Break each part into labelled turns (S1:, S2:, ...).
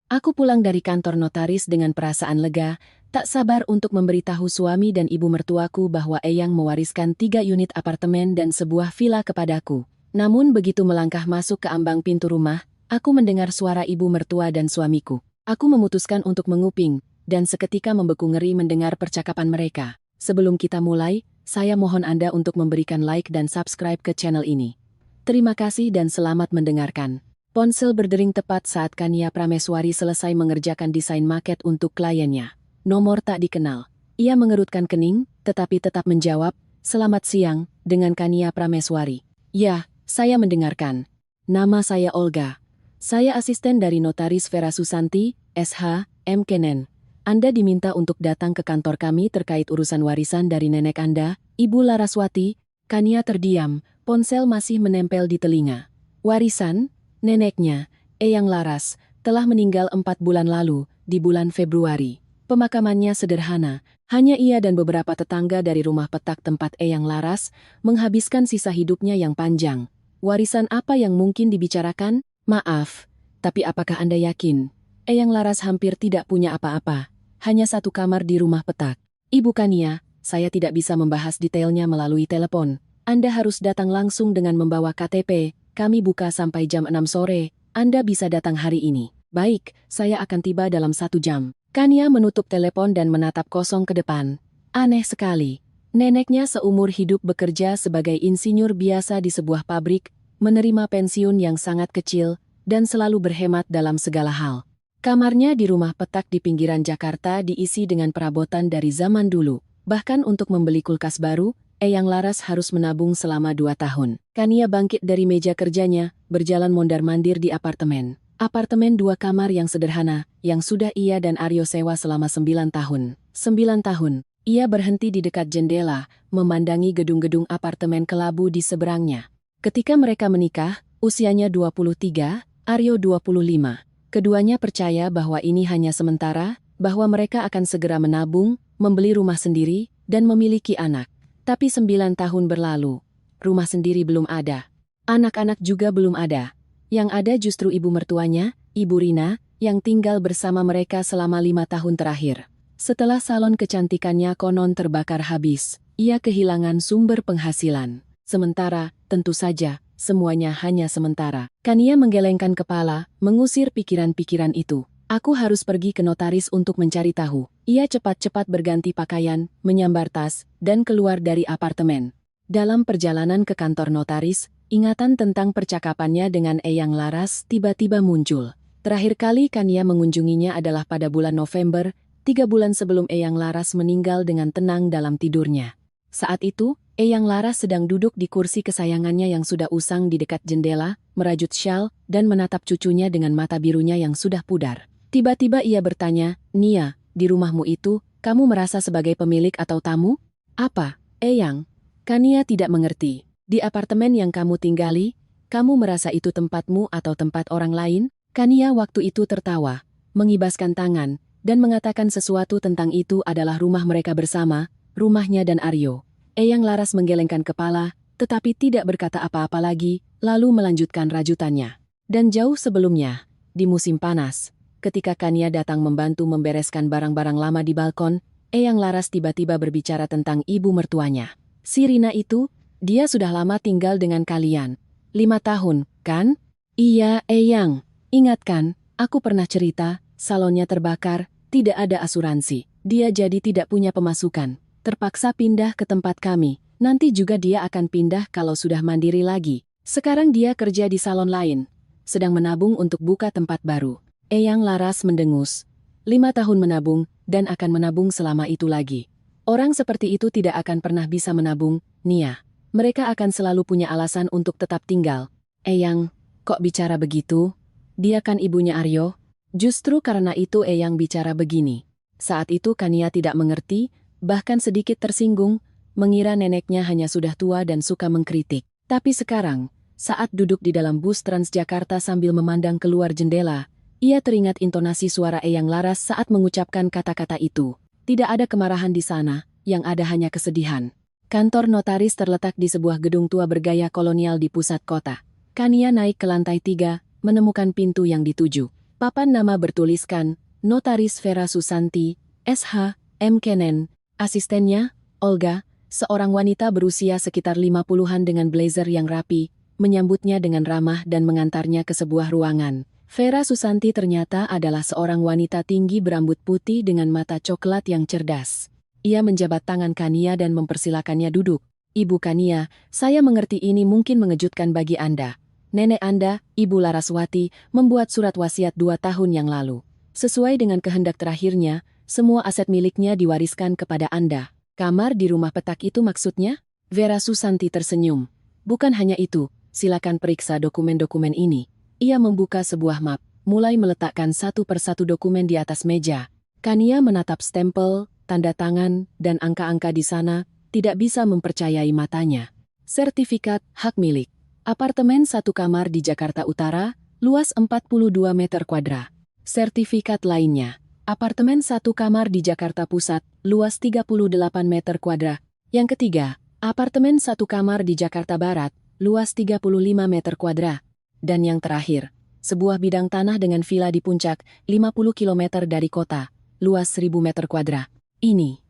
S1: Aku pulang dari kantor notaris dengan perasaan lega, tak sabar untuk memberitahu suami dan ibu mertuaku bahwa Eyang mewariskan 3 unit apartemen dan sebuah villa kepadaku. Namun begitu melangkah masuk ke ambang pintu rumah, aku mendengar suara ibu mertua dan suamiku. Aku memutuskan untuk menguping, dan seketika membeku ngeri mendengar percakapan mereka. Sebelum kita mulai, saya mohon Anda untuk memberikan like dan subscribe ke channel ini. Terima kasih dan selamat mendengarkan. Ponsel berdering tepat saat Kania Prameswari selesai mengerjakan desain maket untuk kliennya. Nomor tak dikenal. Ia mengerutkan kening, tetapi tetap menjawab, "Selamat siang," dengan Kania Prameswari. "Ya, saya mendengarkan. Nama saya Olga. Saya asisten dari Notaris Vera Susanti, SH, M. Kenen. Anda diminta untuk datang ke kantor kami terkait urusan warisan dari nenek Anda, Ibu Laraswati." Kania terdiam, ponsel masih menempel di telinga. Warisan? Neneknya, Eyang Laras, telah meninggal 4 bulan lalu, di bulan Februari. Pemakamannya sederhana, hanya ia dan beberapa tetangga dari rumah petak tempat Eyang Laras menghabiskan sisa hidupnya yang panjang. Warisan apa yang mungkin dibicarakan? Maaf, tapi apakah Anda yakin? Eyang Laras hampir tidak punya apa-apa, hanya satu kamar di rumah petak. Ibu Kania, saya tidak bisa membahas detailnya melalui telepon. Anda harus datang langsung dengan membawa KTP, kami buka sampai jam 6 sore, Anda bisa datang hari ini. Baik, saya akan tiba dalam 1 jam. Kania menutup telepon dan menatap kosong ke depan. Aneh sekali. Neneknya seumur hidup bekerja sebagai insinyur biasa di sebuah pabrik, menerima pensiun yang sangat kecil, dan selalu berhemat dalam segala hal. Kamarnya di rumah petak di pinggiran Jakarta diisi dengan perabotan dari zaman dulu. Bahkan untuk membeli kulkas baru, Eyang Laras harus menabung selama 2 tahun. Kania bangkit dari meja kerjanya, berjalan mondar-mandir di apartemen. Apartemen 2 kamar yang sederhana, yang sudah ia dan Aryo sewa selama 9 tahun. 9 tahun, ia berhenti di dekat jendela, memandangi gedung-gedung apartemen kelabu di seberangnya. Ketika mereka menikah, usianya 23, Aryo 25. Keduanya percaya bahwa ini hanya sementara, bahwa mereka akan segera menabung, membeli rumah sendiri, dan memiliki anak. Tapi 9 tahun berlalu, rumah sendiri belum ada. Anak-anak juga belum ada. Yang ada justru ibu mertuanya, Ibu Rina, yang tinggal bersama mereka selama 5 tahun terakhir. Setelah salon kecantikannya konon terbakar habis, ia kehilangan sumber penghasilan. Sementara, tentu saja, semuanya hanya sementara. Kania menggelengkan kepala, mengusir pikiran-pikiran itu. Aku harus pergi ke notaris untuk mencari tahu. Ia cepat-cepat berganti pakaian, menyambar tas, dan keluar dari apartemen. Dalam perjalanan ke kantor notaris, ingatan tentang percakapannya dengan Eyang Laras tiba-tiba muncul. Terakhir kali Kania mengunjunginya adalah pada bulan November, 3 bulan sebelum Eyang Laras meninggal dengan tenang dalam tidurnya. Saat itu, Eyang Laras sedang duduk di kursi kesayangannya yang sudah usang di dekat jendela, merajut syal, dan menatap cucunya dengan mata birunya yang sudah pudar. Tiba-tiba ia bertanya, "Nia, di rumahmu itu, kamu merasa sebagai pemilik atau tamu?" "Apa, Eyang?" Kania tidak mengerti. "Di apartemen yang kamu tinggali, kamu merasa itu tempatmu atau tempat orang lain?" Kania waktu itu tertawa, mengibaskan tangan, dan mengatakan sesuatu tentang itu adalah rumah mereka bersama, rumahnya dan Aryo. Eyang Laras menggelengkan kepala, tetapi tidak berkata apa-apa lagi, lalu melanjutkan rajutannya. Dan jauh sebelumnya, di musim panas, ketika Kania datang membantu membereskan barang-barang lama di balkon, Eyang Laras tiba-tiba berbicara tentang ibu mertuanya. "Si Rina itu, dia sudah lama tinggal dengan kalian. 5 tahun, kan?" "Iya, Eyang. Ingat kan, aku pernah cerita, salonnya terbakar, tidak ada asuransi. Dia jadi tidak punya pemasukan. Terpaksa pindah ke tempat kami. Nanti juga dia akan pindah kalau sudah mandiri lagi. Sekarang dia kerja di salon lain. Sedang menabung untuk buka tempat baru." Eyang Laras mendengus. 5 tahun menabung, dan akan menabung selama itu lagi. Orang seperti itu tidak akan pernah bisa menabung, Nia. Mereka akan selalu punya alasan untuk tetap tinggal. "Eyang, kok bicara begitu? Dia kan ibunya Aryo." Justru karena itu Eyang bicara begini. Saat itu Kania tidak mengerti, bahkan sedikit tersinggung, mengira neneknya hanya sudah tua dan suka mengkritik. Tapi sekarang, saat duduk di dalam bus Transjakarta sambil memandang keluar jendela, ia teringat intonasi suara Eyang Laras saat mengucapkan kata-kata itu. Tidak ada kemarahan di sana, yang ada hanya kesedihan. Kantor notaris terletak di sebuah gedung tua bergaya kolonial di pusat kota. Kania naik ke lantai 3, menemukan pintu yang dituju. Papan nama bertuliskan, Notaris Vera Susanti, SH, M. Kenen. Asistennya, Olga, seorang wanita berusia sekitar 50-an dengan blazer yang rapi, menyambutnya dengan ramah dan mengantarnya ke sebuah ruangan. Vera Susanti ternyata adalah seorang wanita tinggi berambut putih dengan mata coklat yang cerdas. Ia menjabat tangan Kania dan mempersilakannya duduk. Ibu Kania, saya mengerti ini mungkin mengejutkan bagi Anda. Nenek Anda, Ibu Laraswati, membuat surat wasiat 2 tahun yang lalu. Sesuai dengan kehendak terakhirnya, semua aset miliknya diwariskan kepada Anda. Kamar di rumah petak itu maksudnya? Vera Susanti tersenyum. Bukan hanya itu, silakan periksa dokumen-dokumen ini. Ia membuka sebuah map, mulai meletakkan satu persatu dokumen di atas meja. Kania menatap stempel, tanda tangan, dan angka-angka di sana, tidak bisa mempercayai matanya. Sertifikat hak milik. Apartemen 1 kamar di Jakarta Utara, luas 42 meter kuadrat. Sertifikat lainnya. Apartemen 1 kamar di Jakarta Pusat, luas 38 meter kuadrat. Yang ketiga, apartemen 1 kamar di Jakarta Barat, luas 35 meter kuadrat. Dan yang terakhir, sebuah bidang tanah dengan villa di puncak, 50 km dari kota, luas 1000 meter kuadrat. Ini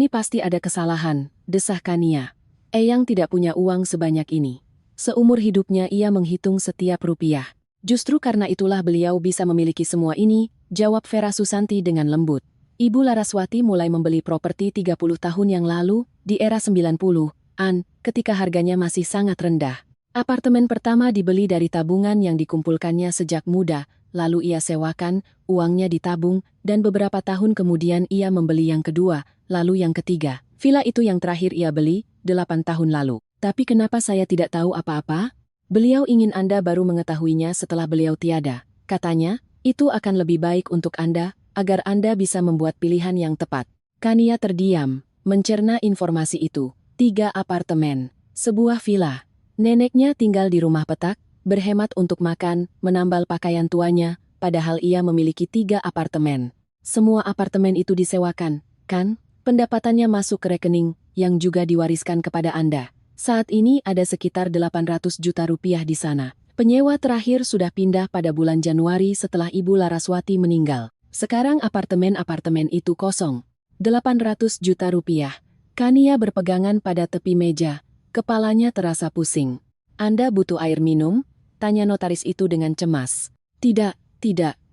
S1: pasti ada kesalahan, desah Kania. Eyang tidak punya uang sebanyak ini. Seumur hidupnya ia menghitung setiap rupiah. Justru karena itulah beliau bisa memiliki semua ini, jawab Vera Susanti dengan lembut. Ibu Laraswati mulai membeli properti 30 tahun yang lalu, di era 90-an, ketika harganya masih sangat rendah. Apartemen pertama dibeli dari tabungan yang dikumpulkannya sejak muda, lalu ia sewakan, uangnya ditabung, dan beberapa tahun kemudian ia membeli yang kedua, lalu yang ketiga. Villa itu yang terakhir ia beli, 8 tahun lalu. Tapi kenapa saya tidak tahu apa-apa? Beliau ingin Anda baru mengetahuinya setelah beliau tiada. Katanya, itu akan lebih baik untuk Anda, agar Anda bisa membuat pilihan yang tepat. Kania terdiam, mencerna informasi itu. 3 apartemen, sebuah villa. Neneknya tinggal di rumah petak, berhemat untuk makan, menambal pakaian tuanya, padahal ia memiliki 3 apartemen. Semua apartemen itu disewakan, kan? Pendapatannya masuk ke rekening, yang juga diwariskan kepada Anda. Saat ini ada sekitar 800 juta rupiah di sana. Penyewa terakhir sudah pindah pada bulan Januari setelah Ibu Laraswati meninggal. Sekarang apartemen-apartemen itu kosong. 800 juta rupiah. Kania berpegangan pada tepi meja. Kepalanya terasa pusing. Anda butuh air minum? Tanya notaris itu dengan cemas. Tidak,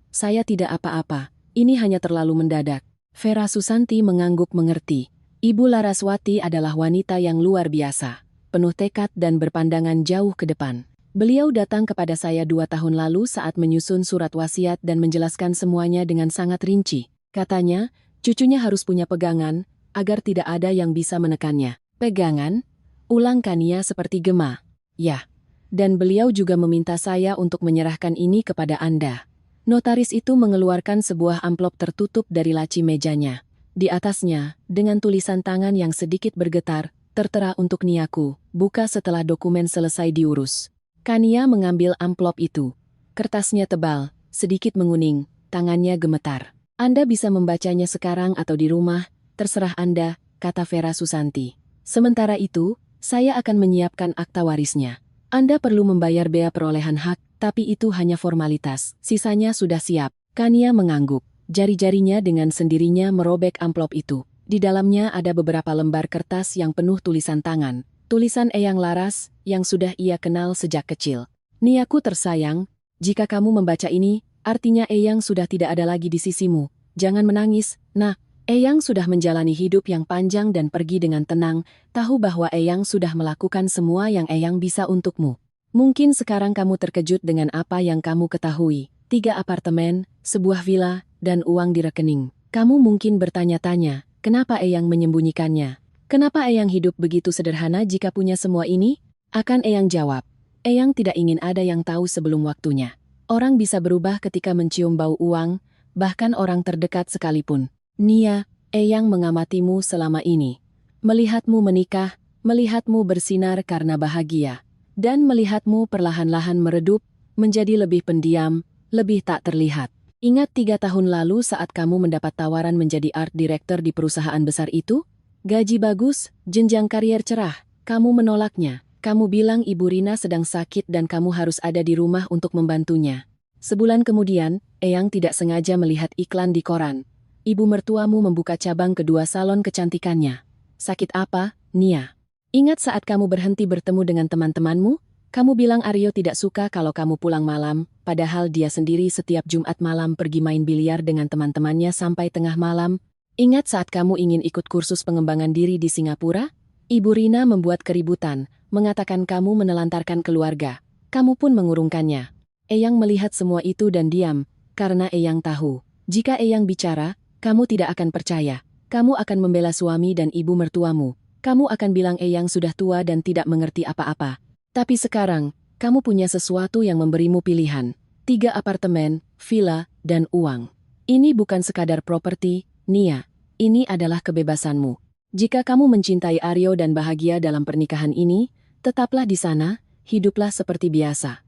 S1: saya tidak apa-apa. Ini hanya terlalu mendadak. Vera Susanti mengangguk mengerti. Ibu Laraswati adalah wanita yang luar biasa. Penuh tekad dan berpandangan jauh ke depan. Beliau datang kepada saya 2 tahun lalu saat menyusun surat wasiat dan menjelaskan semuanya dengan sangat rinci. Katanya, cucunya harus punya pegangan, agar tidak ada yang bisa menekannya. Pegangan? Ulang Kania seperti gema. Ya. Dan beliau juga meminta saya untuk menyerahkan ini kepada Anda. Notaris itu mengeluarkan sebuah amplop tertutup dari laci mejanya. Di atasnya, dengan tulisan tangan yang sedikit bergetar, tertera untuk Niaku, buka setelah dokumen selesai diurus. Kania mengambil amplop itu. Kertasnya tebal, sedikit menguning, tangannya gemetar. Anda bisa membacanya sekarang atau di rumah, terserah Anda, kata Vera Susanti. Sementara itu, saya akan menyiapkan akta warisnya. Anda perlu membayar bea perolehan hak, tapi itu hanya formalitas, sisanya sudah siap. Kania mengangguk, jari-jarinya dengan sendirinya merobek amplop itu. Di dalamnya ada beberapa lembar kertas yang penuh tulisan tangan. Tulisan Eyang Laras, yang sudah ia kenal sejak kecil. Niaku tersayang, jika kamu membaca ini, artinya Eyang sudah tidak ada lagi di sisimu. Jangan menangis, nah, Eyang sudah menjalani hidup yang panjang dan pergi dengan tenang, tahu bahwa Eyang sudah melakukan semua yang Eyang bisa untukmu. Mungkin sekarang kamu terkejut dengan apa yang kamu ketahui. 3 apartemen, sebuah villa, dan uang di rekening. Kamu mungkin bertanya-tanya, kenapa Eyang menyembunyikannya? Kenapa Eyang hidup begitu sederhana jika punya semua ini? Akan Eyang jawab, Eyang tidak ingin ada yang tahu sebelum waktunya. Orang bisa berubah ketika mencium bau uang, bahkan orang terdekat sekalipun. Nia, Eyang mengamatimu selama ini. Melihatmu menikah, melihatmu bersinar karena bahagia, dan melihatmu perlahan-lahan meredup, menjadi lebih pendiam, lebih tak terlihat. Ingat 3 tahun lalu saat kamu mendapat tawaran menjadi art director di perusahaan besar itu? Gaji bagus, jenjang karier cerah, kamu menolaknya. Kamu bilang Ibu Rina sedang sakit dan kamu harus ada di rumah untuk membantunya. Sebulan kemudian, Eyang tidak sengaja melihat iklan di koran. Ibu mertuamu membuka cabang kedua salon kecantikannya. Sakit apa, Nia? Ingat saat kamu berhenti bertemu dengan teman-temanmu? Kamu bilang Aryo tidak suka kalau kamu pulang malam, padahal dia sendiri setiap Jumat malam pergi main biliar dengan teman-temannya sampai tengah malam. Ingat saat kamu ingin ikut kursus pengembangan diri di Singapura? Ibu Rina membuat keributan, mengatakan kamu menelantarkan keluarga. Kamu pun mengurungkannya. Eyang melihat semua itu dan diam, karena Eyang tahu, jika Eyang bicara, kamu tidak akan percaya. Kamu akan membela suami dan ibu mertuamu. Kamu akan bilang Eyang sudah tua dan tidak mengerti apa-apa. Tapi sekarang, kamu punya sesuatu yang memberimu pilihan. 3 apartemen, villa, dan uang. Ini bukan sekadar properti, Nia. Ini adalah kebebasanmu. Jika kamu mencintai Aryo dan bahagia dalam pernikahan ini, tetaplah di sana, hiduplah seperti biasa.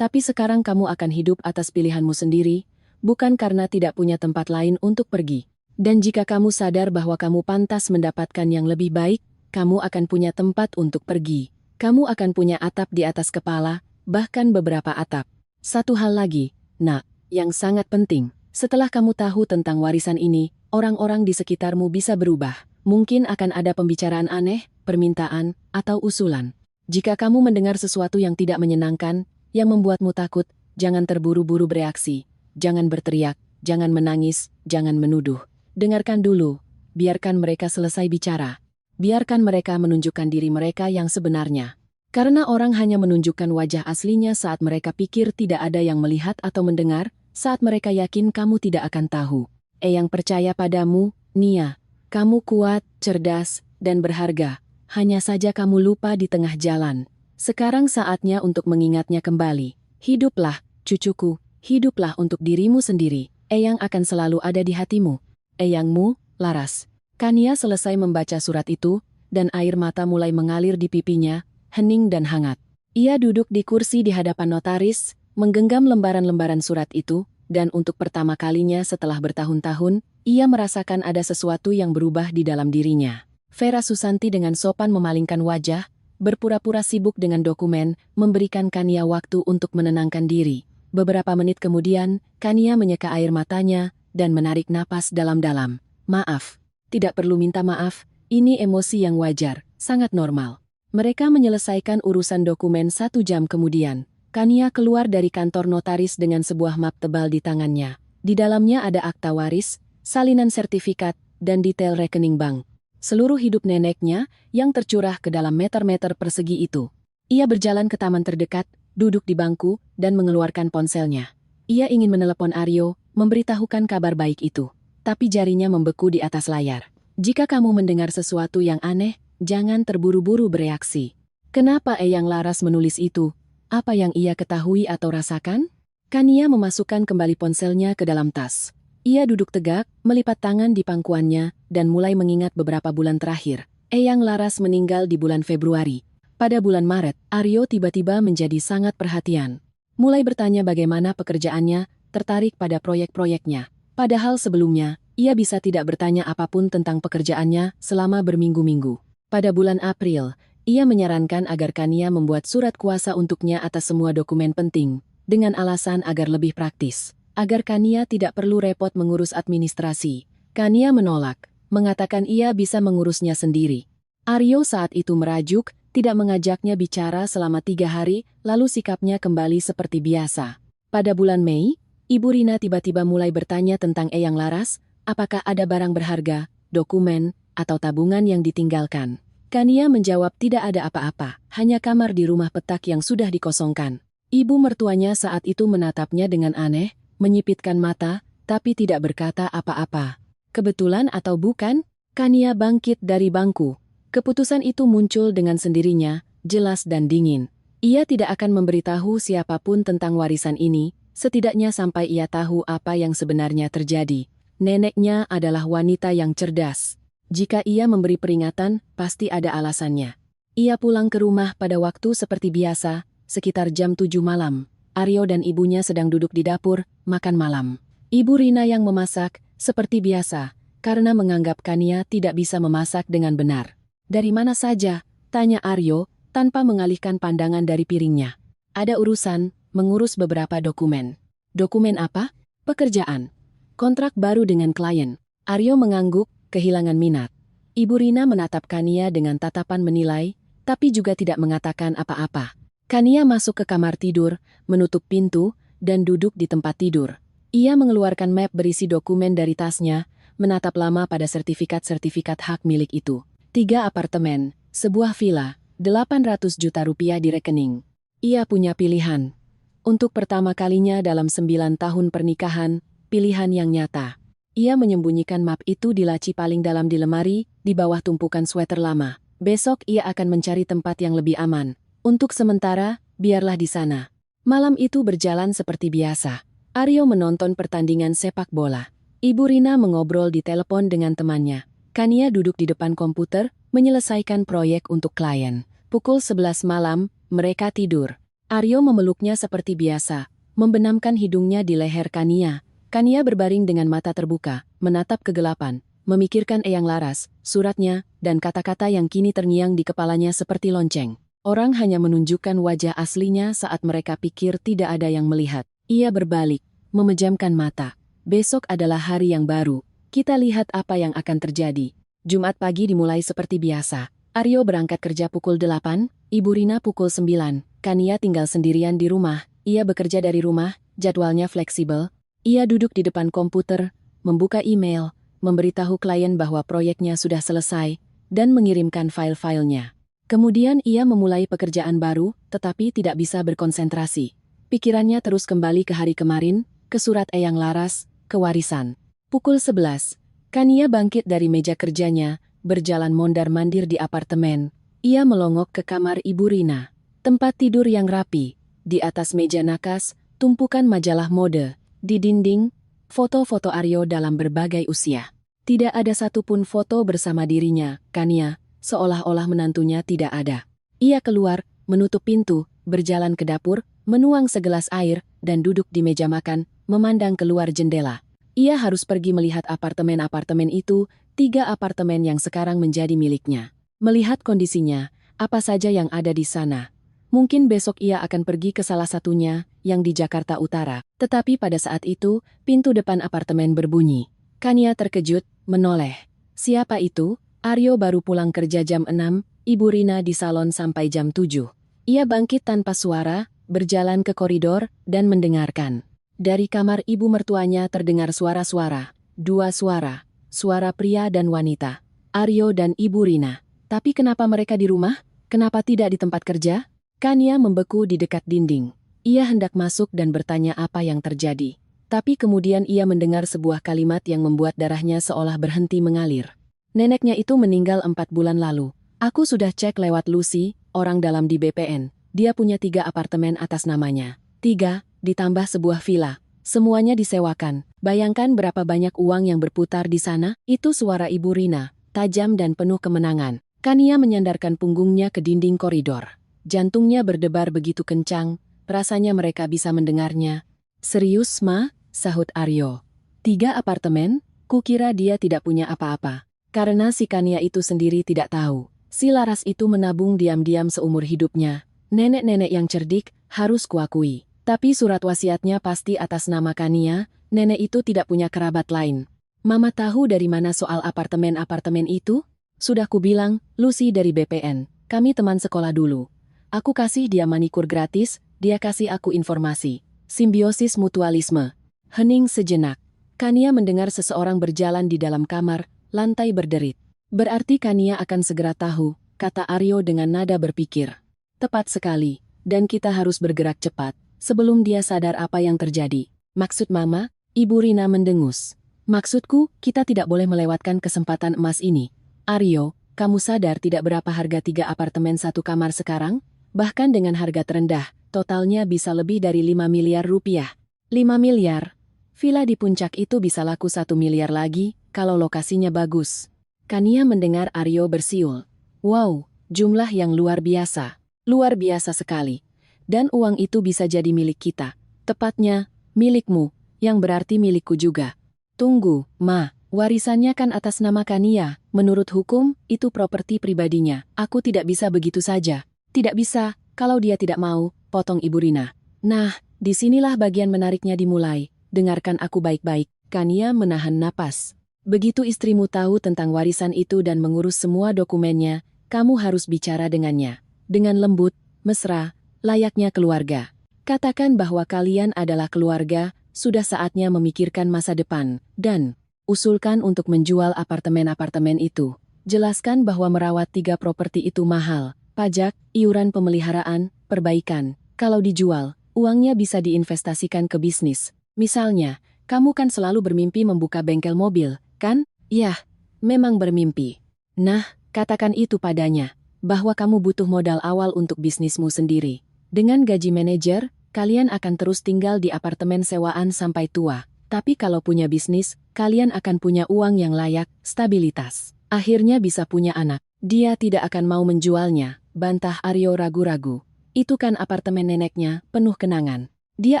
S1: Tapi sekarang kamu akan hidup atas pilihanmu sendiri, bukan karena tidak punya tempat lain untuk pergi. Dan jika kamu sadar bahwa kamu pantas mendapatkan yang lebih baik, kamu akan punya tempat untuk pergi. Kamu akan punya atap di atas kepala, bahkan beberapa atap. Satu hal lagi, nak, yang sangat penting. Setelah kamu tahu tentang warisan ini, orang-orang di sekitarmu bisa berubah. Mungkin akan ada pembicaraan aneh, permintaan, atau usulan. Jika kamu mendengar sesuatu yang tidak menyenangkan, yang membuatmu takut, jangan terburu-buru bereaksi. Jangan berteriak, jangan menangis, jangan menuduh. Dengarkan dulu, biarkan mereka selesai bicara. Biarkan mereka menunjukkan diri mereka yang sebenarnya. Karena orang hanya menunjukkan wajah aslinya saat mereka pikir tidak ada yang melihat atau mendengar, saat mereka yakin kamu tidak akan tahu. Eyang percaya padamu, Nia. Kamu kuat, cerdas, dan berharga. Hanya saja kamu lupa di tengah jalan. Sekarang saatnya untuk mengingatnya kembali. Hiduplah, cucuku, hiduplah untuk dirimu sendiri. Eyang akan selalu ada di hatimu. Eyangmu, Laras. Kania selesai membaca surat itu, dan air mata mulai mengalir di pipinya, hening dan hangat. Ia duduk di kursi di hadapan notaris, menggenggam lembaran-lembaran surat itu, dan untuk pertama kalinya setelah bertahun-tahun, ia merasakan ada sesuatu yang berubah di dalam dirinya. Vera Susanti dengan sopan memalingkan wajah, berpura-pura sibuk dengan dokumen, memberikan Kania waktu untuk menenangkan diri. Beberapa menit kemudian, Kania menyeka air matanya, dan menarik napas dalam-dalam. Maaf. Tidak perlu minta maaf, ini emosi yang wajar, sangat normal. Mereka menyelesaikan urusan dokumen 1 jam kemudian. Kania keluar dari kantor notaris dengan sebuah map tebal di tangannya. Di dalamnya ada akta waris, salinan sertifikat, dan detail rekening bank. Seluruh hidup neneknya yang tercurah ke dalam meter-meter persegi itu. Ia berjalan ke taman terdekat, duduk di bangku, dan mengeluarkan ponselnya. Ia ingin menelepon Aryo, memberitahukan kabar baik itu. Tapi jarinya membeku di atas layar. Jika kamu mendengar sesuatu yang aneh, jangan terburu-buru bereaksi. Kenapa Eyang Laras menulis itu? Apa yang ia ketahui atau rasakan? Kania memasukkan kembali ponselnya ke dalam tas. Ia duduk tegak, melipat tangan di pangkuannya, dan mulai mengingat beberapa bulan terakhir. Eyang Laras meninggal di bulan Februari. Pada bulan Maret, Aryo tiba-tiba menjadi sangat perhatian. Mulai bertanya bagaimana pekerjaannya, tertarik pada proyek-proyeknya. Padahal sebelumnya, ia bisa tidak bertanya apapun tentang pekerjaannya selama berminggu-minggu. Pada bulan April, ia menyarankan agar Kania membuat surat kuasa untuknya atas semua dokumen penting, dengan alasan agar lebih praktis, agar Kania tidak perlu repot mengurus administrasi. Kania menolak, mengatakan ia bisa mengurusnya sendiri. Aryo saat itu merajuk, tidak mengajaknya bicara selama 3 hari, lalu sikapnya kembali seperti biasa. Pada bulan Mei, Ibu Rina tiba-tiba mulai bertanya tentang Eyang Laras, apakah ada barang berharga, dokumen, atau tabungan yang ditinggalkan. Kania menjawab tidak ada apa-apa, hanya kamar di rumah petak yang sudah dikosongkan. Ibu mertuanya saat itu menatapnya dengan aneh, menyipitkan mata, tapi tidak berkata apa-apa. Kebetulan atau bukan, Kania bangkit dari bangku. Keputusan itu muncul dengan sendirinya, jelas dan dingin. Ia tidak akan memberitahu siapapun tentang warisan ini, setidaknya sampai ia tahu apa yang sebenarnya terjadi. Neneknya adalah wanita yang cerdas. Jika ia memberi peringatan, pasti ada alasannya. Ia pulang ke rumah pada waktu seperti biasa, sekitar jam 7 malam. Aryo dan ibunya sedang duduk di dapur, makan malam. Ibu Rina yang memasak, seperti biasa, karena menganggap Kania tidak bisa memasak dengan benar. Dari mana saja? Tanya Aryo, tanpa mengalihkan pandangan dari piringnya. Ada urusan, mengurus beberapa dokumen. Dokumen apa? Pekerjaan. Kontrak baru dengan klien. Aryo mengangguk, kehilangan minat. Ibu Rina menatap Kania dengan tatapan menilai, tapi juga tidak mengatakan apa-apa. Kania masuk ke kamar tidur, menutup pintu, dan duduk di tempat tidur. Ia mengeluarkan map berisi dokumen dari tasnya, menatap lama pada sertifikat-sertifikat hak milik itu. 3 apartemen, sebuah villa, 800 juta rupiah di rekening. Ia punya pilihan. Untuk pertama kalinya dalam 9 tahun pernikahan, pilihan yang nyata. Ia menyembunyikan map itu di laci paling dalam di lemari, di bawah tumpukan sweater lama. Besok ia akan mencari tempat yang lebih aman. Untuk sementara, biarlah di sana. Malam itu berjalan seperti biasa. Aryo menonton pertandingan sepak bola. Ibu Rina mengobrol di telepon dengan temannya. Kania duduk di depan komputer, menyelesaikan proyek untuk klien. Pukul 11 malam, mereka tidur. Aryo memeluknya seperti biasa, membenamkan hidungnya di leher Kania. Kania berbaring dengan mata terbuka, menatap kegelapan, memikirkan Eyang Laras, suratnya, dan kata-kata yang kini terngiang di kepalanya seperti lonceng. Orang hanya menunjukkan wajah aslinya saat mereka pikir tidak ada yang melihat. Ia berbalik, memejamkan mata. Besok adalah hari yang baru. Kita lihat apa yang akan terjadi. Jumat pagi dimulai seperti biasa. Aryo berangkat kerja pukul 8, Ibu Rina pukul 9. Kania tinggal sendirian di rumah. Ia bekerja dari rumah, jadwalnya fleksibel. Ia duduk di depan komputer, membuka email, memberitahu klien bahwa proyeknya sudah selesai, dan mengirimkan file-filenya. Kemudian ia memulai pekerjaan baru, tetapi tidak bisa berkonsentrasi. Pikirannya terus kembali ke hari kemarin, ke surat Eyang Laras, ke warisan. Pukul 11, Kania bangkit dari meja kerjanya, berjalan mondar-mandir di apartemen. Ia melongok ke kamar Ibu Rina. Tempat tidur yang rapi. Di atas meja nakas, tumpukan majalah mode. Di dinding, foto-foto Aryo dalam berbagai usia. Tidak ada satupun foto bersama dirinya, Kania, seolah-olah menantunya tidak ada. Ia keluar, menutup pintu, berjalan ke dapur, menuang segelas air, dan duduk di meja makan, memandang keluar jendela. Ia harus pergi melihat apartemen-apartemen itu, 3 apartemen yang sekarang menjadi miliknya. Melihat kondisinya, apa saja yang ada di sana. Mungkin besok ia akan pergi ke salah satunya, yang di Jakarta Utara. Tetapi pada saat itu, pintu depan apartemen berbunyi. Kania terkejut, menoleh. Siapa itu? Aryo baru pulang kerja jam 6, Ibu Rina di salon sampai jam 7. Ia bangkit tanpa suara, berjalan ke koridor, dan mendengarkan. Dari kamar ibu mertuanya terdengar suara-suara. 2 suara. Suara pria dan wanita. Aryo dan Ibu Rina. Tapi kenapa mereka di rumah? Kenapa tidak di tempat kerja? Kania membeku di dekat dinding. Ia hendak masuk dan bertanya apa yang terjadi. Tapi kemudian ia mendengar sebuah kalimat yang membuat darahnya seolah berhenti mengalir. Neneknya itu meninggal 4 bulan lalu. Aku sudah cek lewat Lucy, orang dalam di BPN. Dia punya 3 apartemen atas namanya. 3, ditambah sebuah villa. Semuanya disewakan. Bayangkan berapa banyak uang yang berputar di sana? Itu suara Ibu Rina, tajam dan penuh kemenangan. Kania menyandarkan punggungnya ke dinding koridor. Jantungnya berdebar begitu kencang, rasanya mereka bisa mendengarnya. Serius, Ma? Sahut Aryo. 3 apartemen? Kukira dia tidak punya apa-apa. Karena si Kania itu sendiri tidak tahu. Si Laras itu menabung diam-diam seumur hidupnya. Nenek-nenek yang cerdik, harus kuakui. Tapi surat wasiatnya pasti atas nama Kania, nenek itu tidak punya kerabat lain. Mama tahu dari mana soal apartemen-apartemen itu? Sudah kubilang, Lucy dari BPN. Kami teman sekolah dulu. Aku kasih dia manikur gratis, dia kasih aku informasi. Simbiosis mutualisme. Hening sejenak. Kania mendengar seseorang berjalan di dalam kamar, lantai berderit. Berarti Kania akan segera tahu, kata Aryo dengan nada berpikir. Tepat sekali, dan kita harus bergerak cepat, sebelum dia sadar apa yang terjadi. Maksud Mama? Ibu Rina mendengus. Maksudku, kita tidak boleh melewatkan kesempatan emas ini. Aryo, kamu sadar tidak berapa harga 3 apartemen 1 kamar sekarang? Bahkan dengan harga terendah, totalnya bisa lebih dari 5 miliar rupiah. 5 miliar? Villa di puncak itu bisa laku 1 miliar lagi, kalau lokasinya bagus. Kania mendengar Aryo bersiul. Wow, jumlah yang luar biasa. Luar biasa sekali. Dan uang itu bisa jadi milik kita. Tepatnya, milikmu, yang berarti milikku juga. Tunggu, Ma, warisannya kan atas nama Kania. Menurut hukum, itu properti pribadinya. Aku tidak bisa begitu saja. Tidak bisa, kalau dia tidak mau, potong Ibu Rina. Nah, Disinilah bagian menariknya dimulai. Dengarkan aku baik-baik. Kania menahan napas. Begitu istrimu tahu tentang warisan itu dan mengurus semua dokumennya, kamu harus bicara dengannya. Dengan lembut, mesra, layaknya keluarga. Katakan bahwa kalian adalah keluarga, sudah saatnya memikirkan masa depan, dan usulkan untuk menjual apartemen-apartemen itu. Jelaskan bahwa merawat 3 properti itu mahal, pajak, iuran pemeliharaan, perbaikan. Kalau dijual, uangnya bisa diinvestasikan ke bisnis. Misalnya, kamu kan selalu bermimpi membuka bengkel mobil, kan? Yah, memang bermimpi. Nah, katakan itu padanya, bahwa kamu butuh modal awal untuk bisnismu sendiri. Dengan gaji manajer, kalian akan terus tinggal di apartemen sewaan sampai tua. Tapi kalau punya bisnis, kalian akan punya uang yang layak, stabilitas. Akhirnya bisa punya anak. Dia tidak akan mau menjualnya, bantah Aryo ragu-ragu. Itu kan apartemen neneknya, penuh kenangan. Dia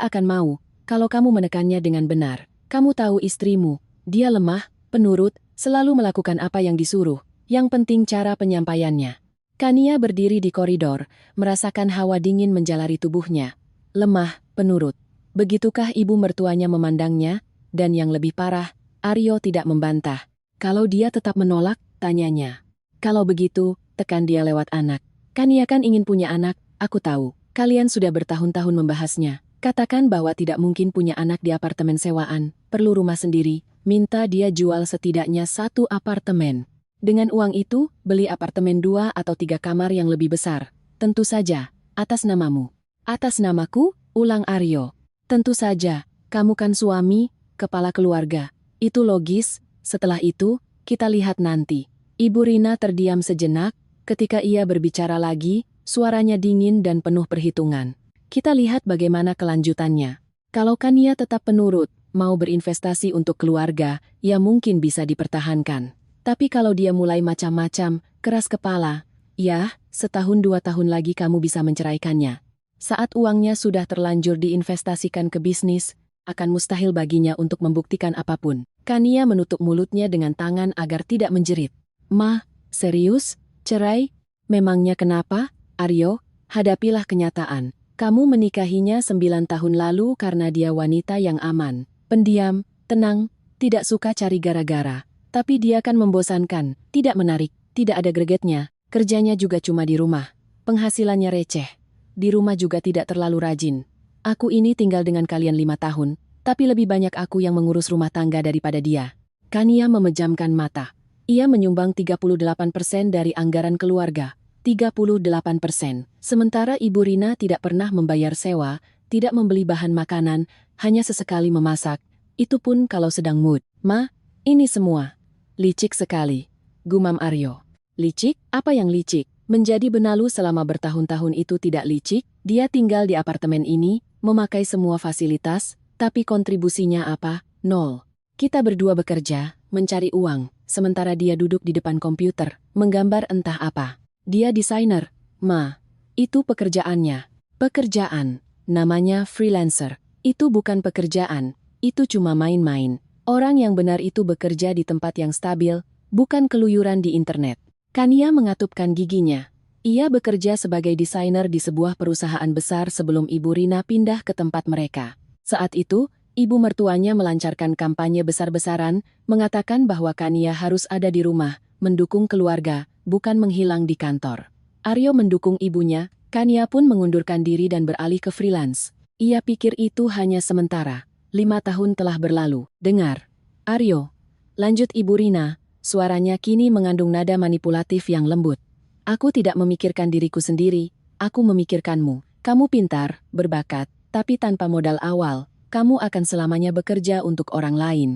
S1: akan mau, kalau kamu menekannya dengan benar. Kamu tahu istrimu, dia lemah, penurut, selalu melakukan apa yang disuruh. Yang penting cara penyampaiannya. Kania berdiri di koridor, merasakan hawa dingin menjalari tubuhnya. Lemah, penurut. Begitukah ibu mertuanya memandangnya? Dan yang lebih parah, Aryo tidak membantah. Kalau dia tetap menolak, tanyanya. Kalau begitu, tekan dia lewat anak. Kania kan ingin punya anak, aku tahu. Kalian sudah bertahun-tahun membahasnya. Katakan bahwa tidak mungkin punya anak di apartemen sewaan, perlu rumah sendiri, minta dia jual setidaknya 1 apartemen. Dengan uang itu, beli apartemen 2 atau 3 kamar yang lebih besar. Tentu saja, atas namamu. Atas namaku, ulang Aryo. Tentu saja, kamu kan suami, kepala keluarga. Itu logis, setelah itu, kita lihat nanti. Ibu Rina terdiam sejenak, ketika ia berbicara lagi, suaranya dingin dan penuh perhitungan. Kita lihat bagaimana kelanjutannya. Kalau Kania tetap penurut, mau berinvestasi untuk keluarga, ya mungkin bisa dipertahankan. Tapi kalau dia mulai macam-macam, keras kepala, ya, 1-2 tahun lagi kamu bisa menceraikannya. Saat uangnya sudah terlanjur diinvestasikan ke bisnis, akan mustahil baginya untuk membuktikan apapun. Kania menutup mulutnya dengan tangan agar tidak menjerit. Ma, serius? Cerai? Memangnya kenapa? Aryo, hadapilah kenyataan. Kamu menikahinya 9 tahun lalu karena dia wanita yang aman, pendiam, tenang, tidak suka cari gara-gara. Tapi dia kan membosankan, tidak menarik, tidak ada gregetnya, kerjanya juga cuma di rumah. Penghasilannya receh. Di rumah juga tidak terlalu rajin. Aku ini tinggal dengan kalian 5 tahun, tapi lebih banyak aku yang mengurus rumah tangga daripada dia. Kania memejamkan mata. Ia menyumbang 38% dari anggaran keluarga. 38%. Sementara Ibu Rina tidak pernah membayar sewa, tidak membeli bahan makanan, hanya sesekali memasak. Itu pun kalau sedang mood. Ma, ini semua. Licik sekali. Gumam Aryo. Licik? Apa yang licik? Menjadi benalu selama bertahun-tahun itu tidak licik, dia tinggal di apartemen ini, memakai semua fasilitas, tapi kontribusinya apa? 0. Kita berdua bekerja, mencari uang, sementara dia duduk di depan komputer, menggambar entah apa. Dia desainer, Ma. Itu pekerjaannya. Pekerjaan. Namanya freelancer. Itu bukan pekerjaan, itu cuma main-main. Orang yang benar itu bekerja di tempat yang stabil, bukan keluyuran di internet. Kania mengatupkan giginya. Ia bekerja sebagai desainer di sebuah perusahaan besar sebelum Ibu Rina pindah ke tempat mereka. Saat itu, ibu mertuanya melancarkan kampanye besar-besaran, mengatakan bahwa Kania harus ada di rumah, mendukung keluarga, bukan menghilang di kantor. Aryo mendukung ibunya, Kania pun mengundurkan diri dan beralih ke freelance. Ia pikir itu hanya sementara. 5 tahun telah berlalu. Dengar. Aryo. Lanjut Ibu Rina, suaranya kini mengandung nada manipulatif yang lembut. Aku tidak memikirkan diriku sendiri, aku memikirkanmu. Kamu pintar, berbakat, tapi tanpa modal awal, kamu akan selamanya bekerja untuk orang lain.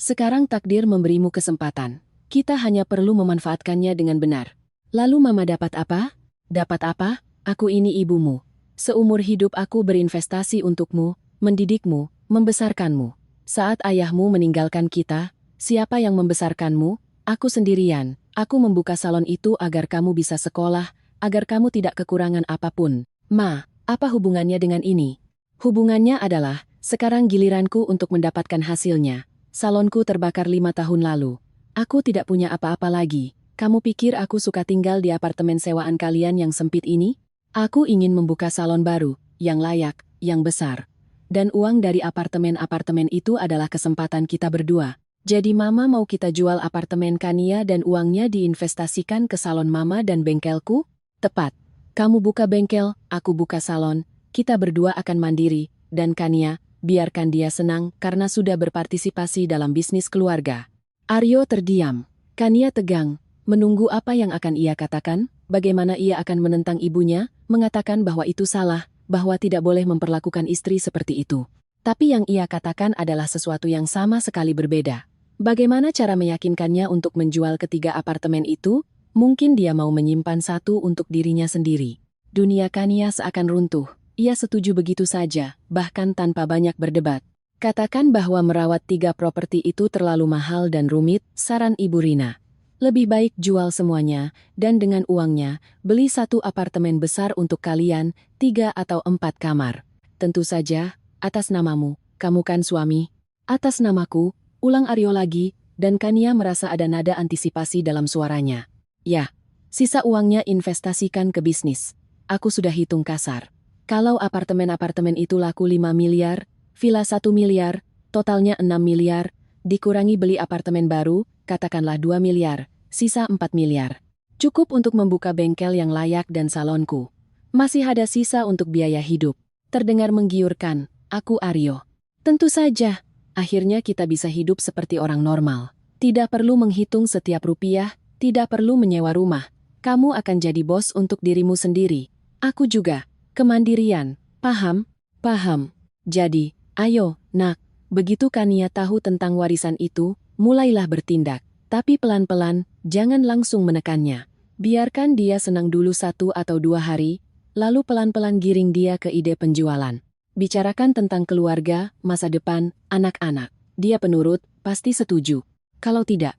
S1: Sekarang takdir memberimu kesempatan. Kita hanya perlu memanfaatkannya dengan benar. Lalu Mama dapat apa? Dapat apa? Aku ini ibumu. Seumur hidup aku berinvestasi untukmu, mendidikmu, membesarkanmu. Saat ayahmu meninggalkan kita, siapa yang membesarkanmu? Aku sendirian. Aku membuka salon itu agar kamu bisa sekolah, agar kamu tidak kekurangan apapun. Ma, apa hubungannya dengan ini? Hubungannya adalah, sekarang giliranku untuk mendapatkan hasilnya. Salonku terbakar 5 tahun lalu. Aku tidak punya apa-apa lagi. Kamu pikir aku suka tinggal di apartemen sewaan kalian yang sempit ini? Aku ingin membuka salon baru, yang layak, yang besar. Dan uang dari apartemen-apartemen itu adalah kesempatan kita berdua. Jadi mama mau kita jual apartemen Kania dan uangnya diinvestasikan ke salon mama dan bengkelku? Tepat. Kamu buka bengkel, aku buka salon, kita berdua akan mandiri, dan Kania, biarkan dia senang karena sudah berpartisipasi dalam bisnis keluarga. Aryo terdiam. Kania tegang, menunggu apa yang akan ia katakan, bagaimana ia akan menentang ibunya, mengatakan bahwa itu salah, bahwa tidak boleh memperlakukan istri seperti itu. Tapi yang ia katakan adalah sesuatu yang sama sekali berbeda. Bagaimana cara meyakinkannya untuk menjual ketiga apartemen itu? Mungkin dia mau menyimpan satu untuk dirinya sendiri. Dunia Kania seakan runtuh. Ia setuju begitu saja, bahkan tanpa banyak berdebat. Katakan bahwa merawat 3 properti itu terlalu mahal dan rumit, saran Ibu Rina. Lebih baik jual semuanya, dan dengan uangnya, beli 1 apartemen besar untuk kalian, 3 atau 4 kamar. Tentu saja, atas namamu, kamu kan suami. Atas namaku, ulang Aryo lagi, dan Kania merasa ada nada antisipasi dalam suaranya. Ya, sisa uangnya investasikan ke bisnis. Aku sudah hitung kasar. Kalau apartemen-apartemen itu laku 5 miliar, villa 1 miliar, totalnya 6 miliar, dikurangi beli apartemen baru, katakanlah 2 miliar, sisa 4 miliar. Cukup untuk membuka bengkel yang layak dan salonku. Masih ada sisa untuk biaya hidup. Terdengar menggiurkan, aku Aryo. Tentu saja, akhirnya kita bisa hidup seperti orang normal. Tidak perlu menghitung setiap rupiah, tidak perlu menyewa rumah. Kamu akan jadi bos untuk dirimu sendiri. Aku juga. Kemandirian. Paham? Paham. Jadi, ayo, nak. Begitu Kania tahu tentang warisan itu, mulailah bertindak. Tapi pelan-pelan, jangan langsung menekannya. Biarkan dia senang dulu 1 atau 2 hari, lalu pelan-pelan giring dia ke ide penjualan. Bicarakan tentang keluarga, masa depan, anak-anak. Dia penurut, pasti setuju. Kalau tidak,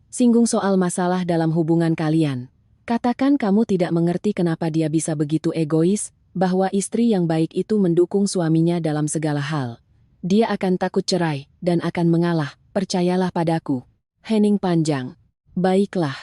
S1: singgung soal masalah dalam hubungan kalian. Katakan kamu tidak mengerti kenapa dia bisa begitu egois, bahwa istri yang baik itu mendukung suaminya dalam segala hal. Dia akan takut cerai, dan akan mengalah, percayalah padaku. Hening panjang. Baiklah,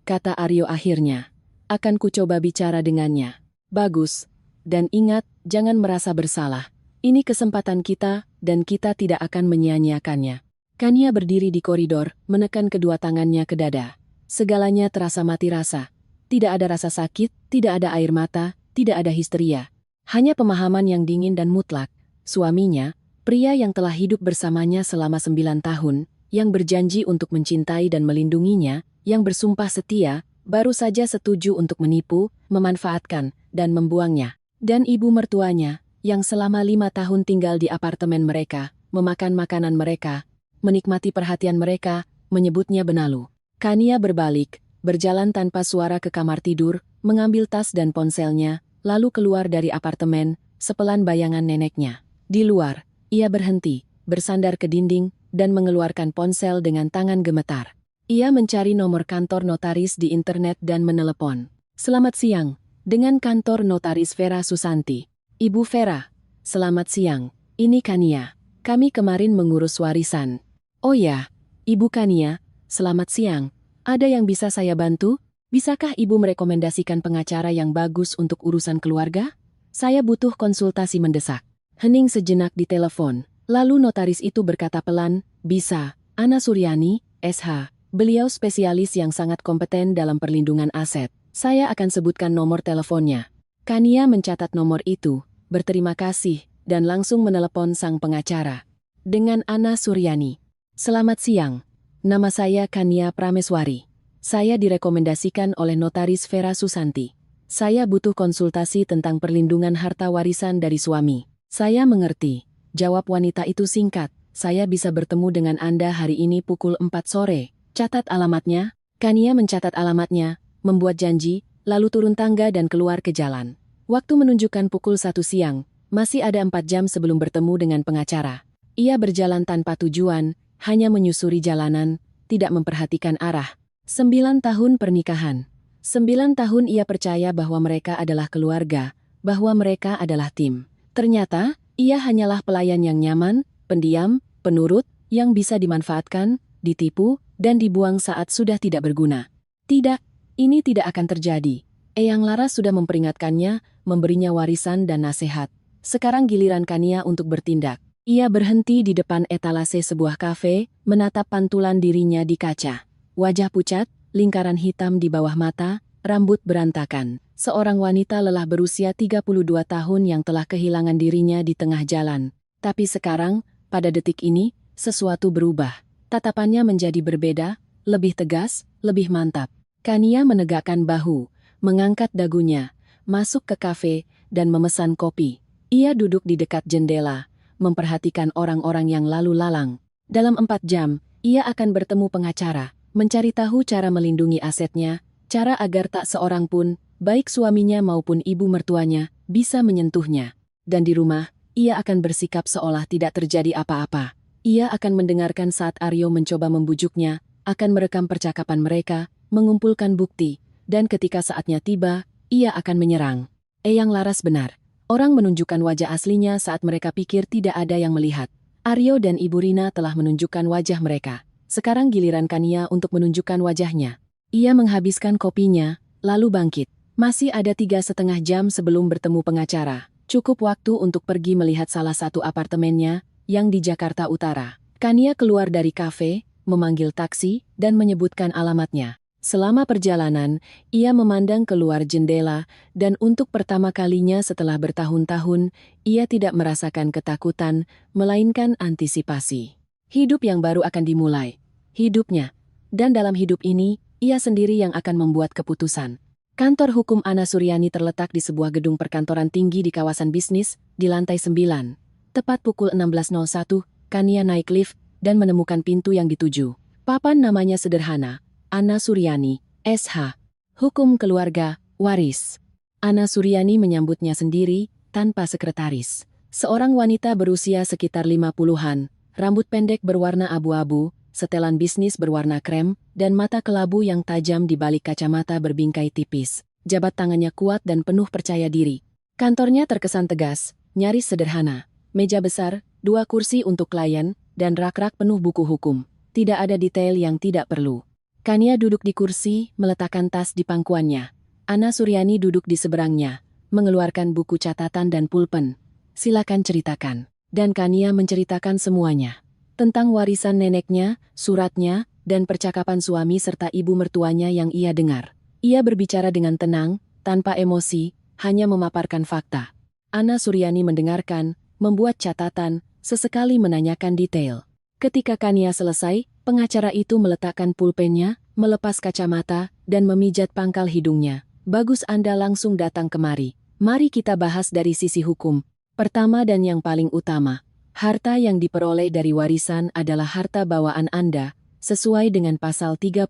S1: kata Aryo akhirnya. Akan kucoba bicara dengannya. Bagus. Dan ingat, jangan merasa bersalah. Ini kesempatan kita, dan kita tidak akan menyia-nyiakannya. Kania berdiri di koridor, menekan kedua tangannya ke dada. Segalanya terasa mati rasa. Tidak ada rasa sakit, tidak ada air mata, tidak ada histeria. Hanya pemahaman yang dingin dan mutlak. Suaminya, pria yang telah hidup bersamanya selama 9 tahun, yang berjanji untuk mencintai dan melindunginya, yang bersumpah setia, baru saja setuju untuk menipu, memanfaatkan, dan membuangnya. Dan ibu mertuanya, yang selama 5 tahun tinggal di apartemen mereka, memakan makanan mereka, menikmati perhatian mereka, menyebutnya benalu. Kania berbalik, berjalan tanpa suara ke kamar tidur, mengambil tas dan ponselnya, lalu keluar dari apartemen, sepelan bayangan neneknya. Di luar, ia berhenti, bersandar ke dinding, dan mengeluarkan ponsel dengan tangan gemetar. Ia mencari nomor kantor notaris di internet dan menelepon. Selamat siang, dengan kantor notaris Vera Susanti. Ibu Vera, selamat siang, ini Kania. Kami kemarin mengurus warisan. Oh ya, Ibu Kania, selamat siang. Ada yang bisa saya bantu? Bisakah ibu merekomendasikan pengacara yang bagus untuk urusan keluarga? Saya butuh konsultasi mendesak. Hening sejenak di telepon. Lalu notaris itu berkata pelan, bisa, Ana Suryani, SH. Beliau spesialis yang sangat kompeten dalam perlindungan aset. Saya akan sebutkan nomor teleponnya. Kania mencatat nomor itu, berterima kasih, dan langsung menelepon sang pengacara. Dengan Ana Suryani. Selamat siang. Nama saya Kania Prameswari. Saya direkomendasikan oleh notaris Vera Susanti. Saya butuh konsultasi tentang perlindungan harta warisan dari suami. Saya mengerti. Jawab wanita itu singkat. Saya bisa bertemu dengan Anda hari ini pukul 4 sore. Catat alamatnya. Kania mencatat alamatnya, membuat janji, lalu turun tangga dan keluar ke jalan. Waktu menunjukkan pukul 1 siang, masih ada 4 jam sebelum bertemu dengan pengacara. Ia berjalan tanpa tujuan, hanya menyusuri jalanan, tidak memperhatikan arah. 9 tahun pernikahan. 9 tahun ia percaya bahwa mereka adalah keluarga, bahwa mereka adalah tim. Ternyata, ia hanyalah pelayan yang nyaman, pendiam, penurut, yang bisa dimanfaatkan, ditipu, dan dibuang saat sudah tidak berguna. Tidak, ini tidak akan terjadi. Eyang Laras sudah memperingatkannya, memberinya warisan dan nasihat. Sekarang giliran Kania untuk bertindak. Ia berhenti di depan etalase sebuah kafe, menatap pantulan dirinya di kaca. Wajah pucat, lingkaran hitam di bawah mata, rambut berantakan. Seorang wanita lelah berusia 32 tahun yang telah kehilangan dirinya di tengah jalan. Tapi sekarang, pada detik ini, sesuatu berubah. Tatapannya menjadi berbeda, lebih tegas, lebih mantap. Kania menegakkan bahu, mengangkat dagunya, masuk ke kafe, dan memesan kopi. Ia duduk di dekat jendela, memperhatikan orang-orang yang lalu lalang. Dalam 4 jam, ia akan bertemu pengacara, mencari tahu cara melindungi asetnya, cara agar tak seorang pun, baik suaminya maupun ibu mertuanya, bisa menyentuhnya. Dan di rumah, ia akan bersikap seolah tidak terjadi apa-apa. Ia akan mendengarkan saat Aryo mencoba membujuknya, akan merekam percakapan mereka, mengumpulkan bukti, dan ketika saatnya tiba, ia akan menyerang. Eyang Laras benar. Orang menunjukkan wajah aslinya saat mereka pikir tidak ada yang melihat. Aryo dan Ibu Rina telah menunjukkan wajah mereka. Sekarang giliran Kania untuk menunjukkan wajahnya. Ia menghabiskan kopinya, lalu bangkit. Masih ada 3,5 jam sebelum bertemu pengacara. Cukup waktu untuk pergi melihat salah satu apartemennya, yang di Jakarta Utara. Kania keluar dari kafe, memanggil taksi, dan menyebutkan alamatnya. Selama perjalanan, ia memandang keluar jendela, dan untuk pertama kalinya setelah bertahun-tahun, ia tidak merasakan ketakutan, melainkan antisipasi. Hidup yang baru akan dimulai. Hidupnya. Dan dalam hidup ini, ia sendiri yang akan membuat keputusan. Kantor hukum Ana Suryani terletak di sebuah gedung perkantoran tinggi di kawasan bisnis, di lantai 9. Tepat pukul 16.01, Kania naik lift, dan menemukan pintu yang dituju. Papan namanya sederhana, Ana Suryani, SH. Hukum keluarga, waris. Ana Suryani menyambutnya sendiri, tanpa sekretaris. Seorang wanita berusia sekitar 50-an, rambut pendek berwarna abu-abu, setelan bisnis berwarna krem, dan mata kelabu yang tajam di balik kacamata berbingkai tipis. Jabat tangannya kuat dan penuh percaya diri. Kantornya terkesan tegas, nyaris sederhana. Meja besar, 2 kursi untuk klien, dan rak-rak penuh buku hukum. Tidak ada detail yang tidak perlu. Kania duduk di kursi, meletakkan tas di pangkuannya. Ana Suryani duduk di seberangnya, mengeluarkan buku catatan dan pulpen. Silakan ceritakan. Dan Kania menceritakan semuanya. Tentang warisan neneknya, suratnya, dan percakapan suami serta ibu mertuanya yang ia dengar. Ia berbicara dengan tenang, tanpa emosi, hanya memaparkan fakta. Ana Suryani mendengarkan, membuat catatan, sesekali menanyakan detail. Ketika Kania selesai, pengacara itu meletakkan pulpennya, melepas kacamata, dan memijat pangkal hidungnya. Bagus Anda langsung datang kemari. Mari kita bahas dari sisi hukum. Pertama dan yang paling utama. Harta yang diperoleh dari warisan adalah harta bawaan Anda, sesuai dengan pasal 35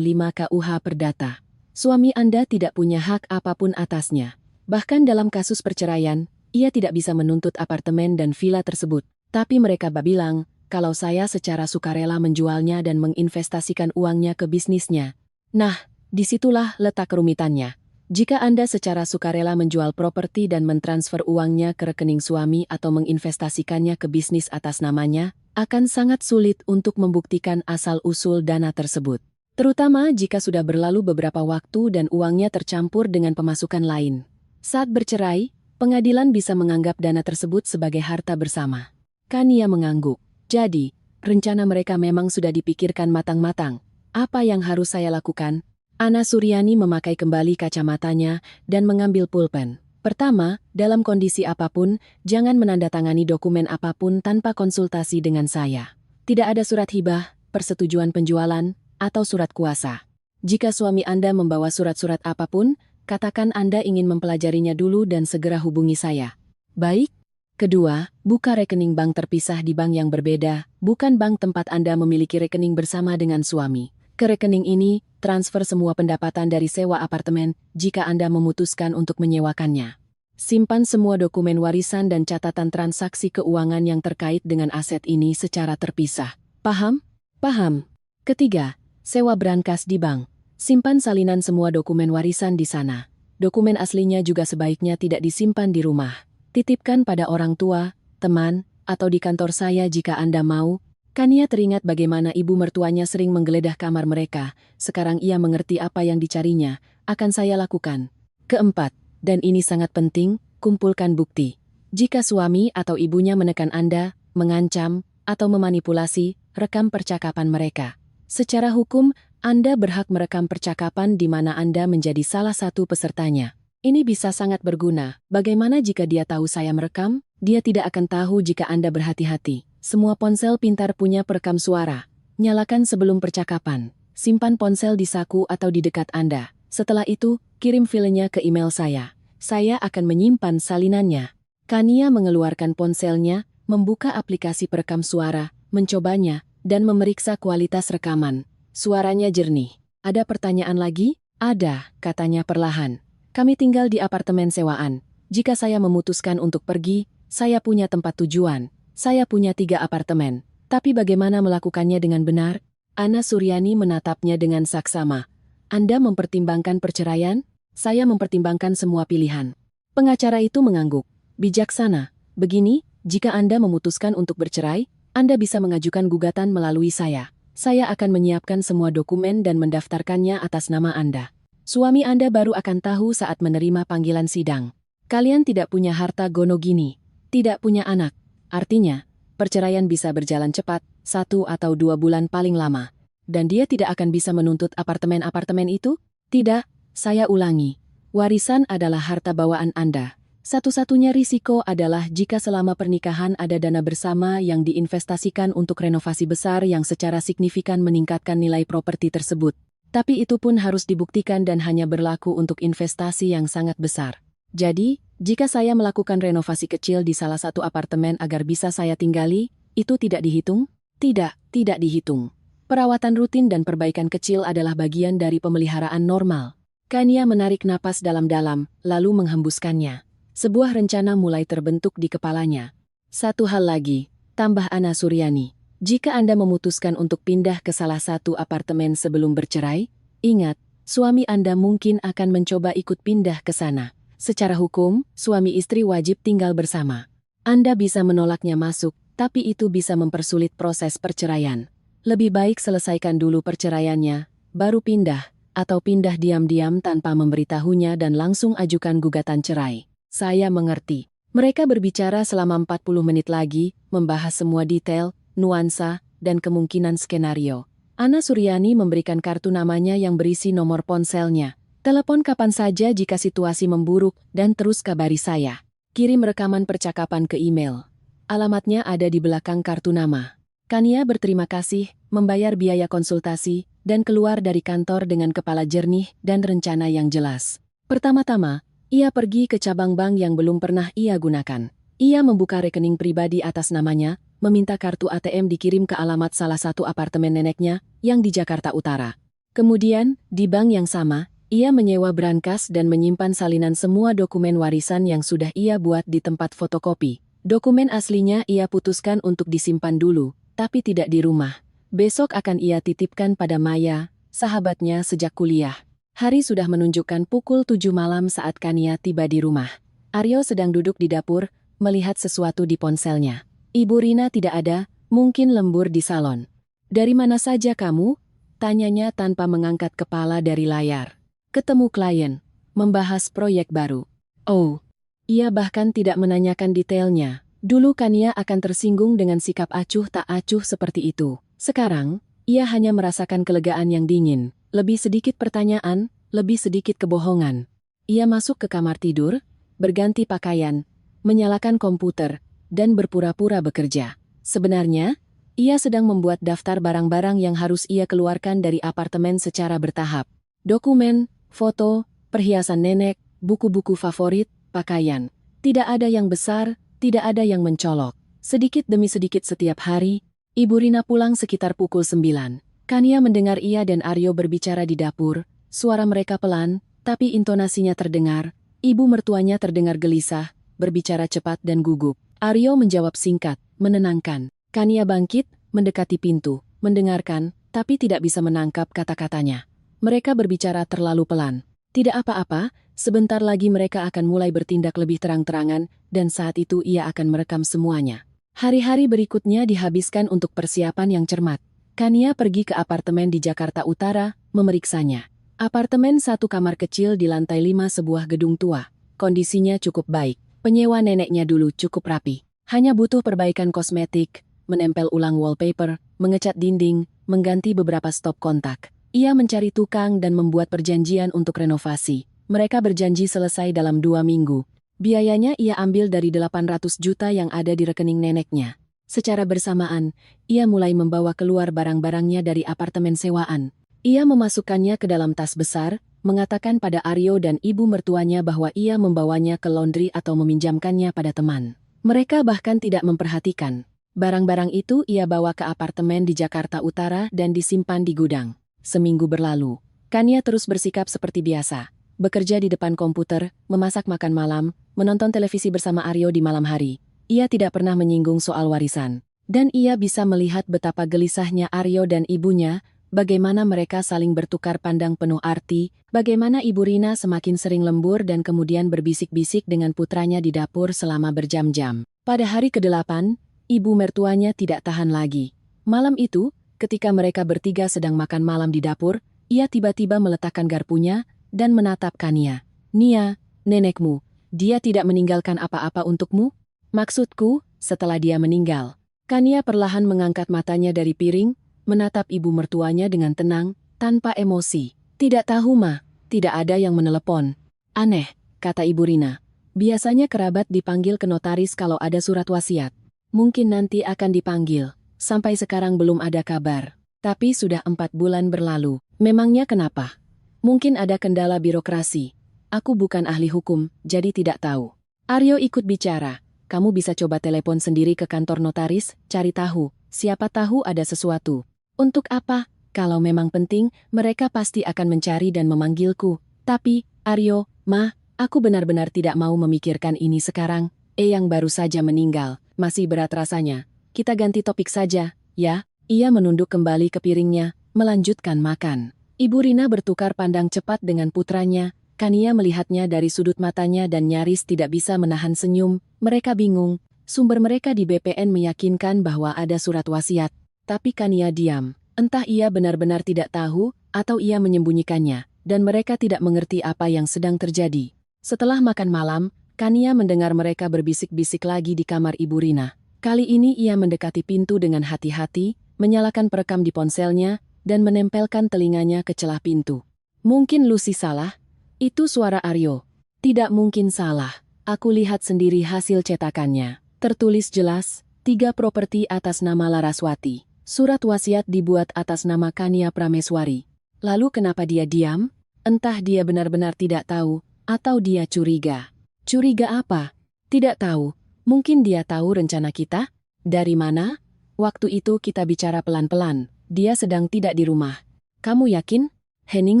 S1: KUH Perdata. Suami Anda tidak punya hak apapun atasnya. Bahkan dalam kasus perceraian, ia tidak bisa menuntut apartemen dan villa tersebut. Tapi mereka bilang, kalau saya secara sukarela menjualnya dan menginvestasikan uangnya ke bisnisnya. Nah, disitulah letak kerumitannya. Jika Anda secara sukarela menjual properti dan mentransfer uangnya ke rekening suami atau menginvestasikannya ke bisnis atas namanya, akan sangat sulit untuk membuktikan asal-usul dana tersebut. Terutama jika sudah berlalu beberapa waktu dan uangnya tercampur dengan pemasukan lain. Saat bercerai, pengadilan bisa menganggap dana tersebut sebagai harta bersama. Kania mengangguk. Jadi, rencana mereka memang sudah dipikirkan matang-matang. Apa yang harus saya lakukan? Ana Suryani memakai kembali kacamatanya dan mengambil pulpen. Pertama, dalam kondisi apapun, jangan menandatangani dokumen apapun tanpa konsultasi dengan saya. Tidak ada surat hibah, persetujuan penjualan, atau surat kuasa. Jika suami Anda membawa surat-surat apapun, katakan Anda ingin mempelajarinya dulu dan segera hubungi saya. Baik? Kedua, buka rekening bank terpisah di bank yang berbeda, bukan bank tempat Anda memiliki rekening bersama dengan suami. Ke rekening ini, transfer semua pendapatan dari sewa apartemen jika Anda memutuskan untuk menyewakannya. Simpan semua dokumen warisan dan catatan transaksi keuangan yang terkait dengan aset ini secara terpisah. Paham? Paham. Ketiga, sewa brankas di bank. Simpan salinan semua dokumen warisan di sana. Dokumen aslinya juga sebaiknya tidak disimpan di rumah. Titipkan pada orang tua, teman, atau di kantor saya jika Anda mau. Kania teringat bagaimana ibu mertuanya sering menggeledah kamar mereka. Sekarang ia mengerti apa yang dicarinya. Akan saya lakukan. Keempat, dan ini sangat penting, kumpulkan bukti. Jika suami atau ibunya menekan Anda, mengancam, atau memanipulasi, rekam percakapan mereka. Secara hukum, Anda berhak merekam percakapan di mana Anda menjadi salah satu pesertanya. Ini bisa sangat berguna. Bagaimana jika dia tahu saya merekam? Dia tidak akan tahu jika Anda berhati-hati. Semua ponsel pintar punya perekam suara. Nyalakan sebelum percakapan. Simpan ponsel di saku atau di dekat Anda. Setelah itu, kirim filenya ke email saya. Saya akan menyimpan salinannya. Kania mengeluarkan ponselnya, membuka aplikasi perekam suara, mencobanya, dan memeriksa kualitas rekaman. Suaranya jernih. Ada pertanyaan lagi? Ada, katanya perlahan. Kami tinggal di apartemen sewaan. Jika saya memutuskan untuk pergi, saya punya tempat tujuan. Saya punya 3 apartemen. Tapi bagaimana melakukannya dengan benar? Ana Suryani menatapnya dengan saksama. Anda mempertimbangkan perceraian? Saya mempertimbangkan semua pilihan. Pengacara itu mengangguk. Bijaksana. Begini, jika Anda memutuskan untuk bercerai, Anda bisa mengajukan gugatan melalui saya. Saya akan menyiapkan semua dokumen dan mendaftarkannya atas nama Anda. Suami Anda baru akan tahu saat menerima panggilan sidang. Kalian tidak punya harta gono gini, tidak punya anak. Artinya, perceraian bisa berjalan cepat, 1 atau 2 bulan paling lama. Dan dia tidak akan bisa menuntut apartemen-apartemen itu? Tidak, saya ulangi. Warisan adalah harta bawaan Anda. Satu-satunya risiko adalah jika selama pernikahan ada dana bersama yang diinvestasikan untuk renovasi besar yang secara signifikan meningkatkan nilai properti tersebut. Tapi itu pun harus dibuktikan dan hanya berlaku untuk investasi yang sangat besar. Jadi, jika saya melakukan renovasi kecil di salah satu apartemen agar bisa saya tinggali, itu tidak dihitung? Tidak, tidak dihitung. Perawatan rutin dan perbaikan kecil adalah bagian dari pemeliharaan normal. Kania menarik napas dalam-dalam, lalu menghembuskannya. Sebuah rencana mulai terbentuk di kepalanya. Satu hal lagi, tambah Ana Suryani. Jika Anda memutuskan untuk pindah ke salah satu apartemen sebelum bercerai, ingat, suami Anda mungkin akan mencoba ikut pindah ke sana. Secara hukum, suami istri wajib tinggal bersama. Anda bisa menolaknya masuk, tapi itu bisa mempersulit proses perceraian. Lebih baik selesaikan dulu perceraiannya, baru pindah, atau pindah diam-diam tanpa memberitahunya dan langsung ajukan gugatan cerai. Saya mengerti. Mereka berbicara selama 40 menit lagi, membahas semua detail, nuansa, dan kemungkinan skenario. Ana Suryani memberikan kartu namanya yang berisi nomor ponselnya. Telepon kapan saja jika situasi memburuk dan terus kabari saya. Kirim rekaman percakapan ke email. Alamatnya ada di belakang kartu nama. Kania berterima kasih, membayar biaya konsultasi, dan keluar dari kantor dengan kepala jernih dan rencana yang jelas. Pertama-tama, ia pergi ke cabang bank yang belum pernah ia gunakan. Ia membuka rekening pribadi atas namanya, meminta kartu ATM dikirim ke alamat salah satu apartemen neneknya yang di Jakarta Utara. Kemudian, di bank yang sama, ia menyewa brankas dan menyimpan salinan semua dokumen warisan yang sudah ia buat di tempat fotokopi. Dokumen aslinya ia putuskan untuk disimpan dulu, tapi tidak di rumah. Besok akan ia titipkan pada Maya, sahabatnya sejak kuliah. Hari sudah menunjukkan pukul 7 malam saat Kania tiba di rumah. Aryo sedang duduk di dapur, melihat sesuatu di ponselnya. Ibu Rina tidak ada, mungkin lembur di salon. Dari mana saja kamu? Tanyanya tanpa mengangkat kepala dari layar. Ketemu klien, membahas proyek baru. Oh, ia bahkan tidak menanyakan detailnya. Dulu Kania akan tersinggung dengan sikap acuh tak acuh seperti itu. Sekarang, ia hanya merasakan kelegaan yang dingin. Lebih sedikit pertanyaan, lebih sedikit kebohongan. Ia masuk ke kamar tidur, berganti pakaian, menyalakan komputer, dan berpura-pura bekerja. Sebenarnya, ia sedang membuat daftar barang-barang yang harus ia keluarkan dari apartemen secara bertahap. Dokumen, foto, perhiasan nenek, buku-buku favorit, pakaian. Tidak ada yang besar, tidak ada yang mencolok. Sedikit demi sedikit setiap hari, Ibu Rina pulang sekitar pukul 9. Kania mendengar ia dan Aryo berbicara di dapur, suara mereka pelan, tapi intonasinya terdengar. Ibu mertuanya terdengar gelisah, berbicara cepat dan gugup. Aryo menjawab singkat, menenangkan. Kania bangkit, mendekati pintu, mendengarkan, tapi tidak bisa menangkap kata-katanya. Mereka berbicara terlalu pelan. Tidak apa-apa, sebentar lagi mereka akan mulai bertindak lebih terang-terangan, dan saat itu ia akan merekam semuanya. Hari-hari berikutnya dihabiskan untuk persiapan yang cermat. Kania pergi ke apartemen di Jakarta Utara, memeriksanya. Apartemen 1 kamar kecil di lantai 5 sebuah gedung tua. Kondisinya cukup baik. Penyewa neneknya dulu cukup rapi. Hanya butuh perbaikan kosmetik, menempel ulang wallpaper, mengecat dinding, mengganti beberapa stop kontak. Ia mencari tukang dan membuat perjanjian untuk renovasi. Mereka berjanji selesai dalam 2 minggu. Biayanya ia ambil dari 800 juta yang ada di rekening neneknya. Secara bersamaan, ia mulai membawa keluar barang-barangnya dari apartemen sewaan. Ia memasukkannya ke dalam tas besar, mengatakan pada Aryo dan ibu mertuanya bahwa ia membawanya ke laundry atau meminjamkannya pada teman. Mereka bahkan tidak memperhatikan. Barang-barang itu ia bawa ke apartemen di Jakarta Utara dan disimpan di gudang. Seminggu berlalu, Kania terus bersikap seperti biasa. Bekerja di depan komputer, memasak makan malam, menonton televisi bersama Aryo di malam hari. Ia tidak pernah menyinggung soal warisan. Dan ia bisa melihat betapa gelisahnya Aryo dan ibunya, bagaimana mereka saling bertukar pandang penuh arti, bagaimana Ibu Rina semakin sering lembur dan kemudian berbisik-bisik dengan putranya di dapur selama berjam-jam. Pada hari ke-8, ibu mertuanya tidak tahan lagi. Malam itu, ketika mereka bertiga sedang makan malam di dapur, ia tiba-tiba meletakkan garpunya dan menatap Kania. "Nia, nenekmu, dia tidak meninggalkan apa-apa untukmu?" "Maksudku, setelah dia meninggal." Kania perlahan mengangkat matanya dari piring, menatap ibu mertuanya dengan tenang, tanpa emosi. "Tidak tahu, Ma. Tidak ada yang menelepon." "Aneh," kata Ibu Rina. "Biasanya kerabat dipanggil ke notaris kalau ada surat wasiat. Mungkin nanti akan dipanggil. Sampai sekarang belum ada kabar. Tapi sudah 4 bulan berlalu. Memangnya kenapa?" "Mungkin ada kendala birokrasi. Aku bukan ahli hukum, jadi tidak tahu." Aryo ikut bicara. "Kamu bisa coba telepon sendiri ke kantor notaris, cari tahu. Siapa tahu ada sesuatu." "Untuk apa? Kalau memang penting, mereka pasti akan mencari dan memanggilku. Tapi, Aryo, Ma, aku benar-benar tidak mau memikirkan ini sekarang. Eyang baru saja meninggal, masih berat rasanya. Kita ganti topik saja, ya?" Ia menunduk kembali ke piringnya, melanjutkan makan. Ibu Rina bertukar pandang cepat dengan putranya. Kania melihatnya dari sudut matanya dan nyaris tidak bisa menahan senyum. Mereka bingung. Sumber mereka di BPN meyakinkan bahwa ada surat wasiat. Tapi Kania diam. Entah ia benar-benar tidak tahu, atau ia menyembunyikannya, dan mereka tidak mengerti apa yang sedang terjadi. Setelah makan malam, Kania mendengar mereka berbisik-bisik lagi di kamar Ibu Rina. Kali ini ia mendekati pintu dengan hati-hati, menyalakan perekam di ponselnya, dan menempelkan telinganya ke celah pintu. "Mungkin Lucy salah?" Itu suara Aryo. "Tidak mungkin salah. Aku lihat sendiri hasil cetakannya. Tertulis jelas, 3 properti atas nama Laraswati. Surat wasiat dibuat atas nama Kania Prameswari." Lalu kenapa dia diam? Entah dia benar-benar tidak tahu, atau dia curiga. Curiga apa? Tidak tahu. Mungkin dia tahu rencana kita? Dari mana? Waktu itu kita bicara pelan-pelan. Dia sedang tidak di rumah. "Kamu yakin?" Hening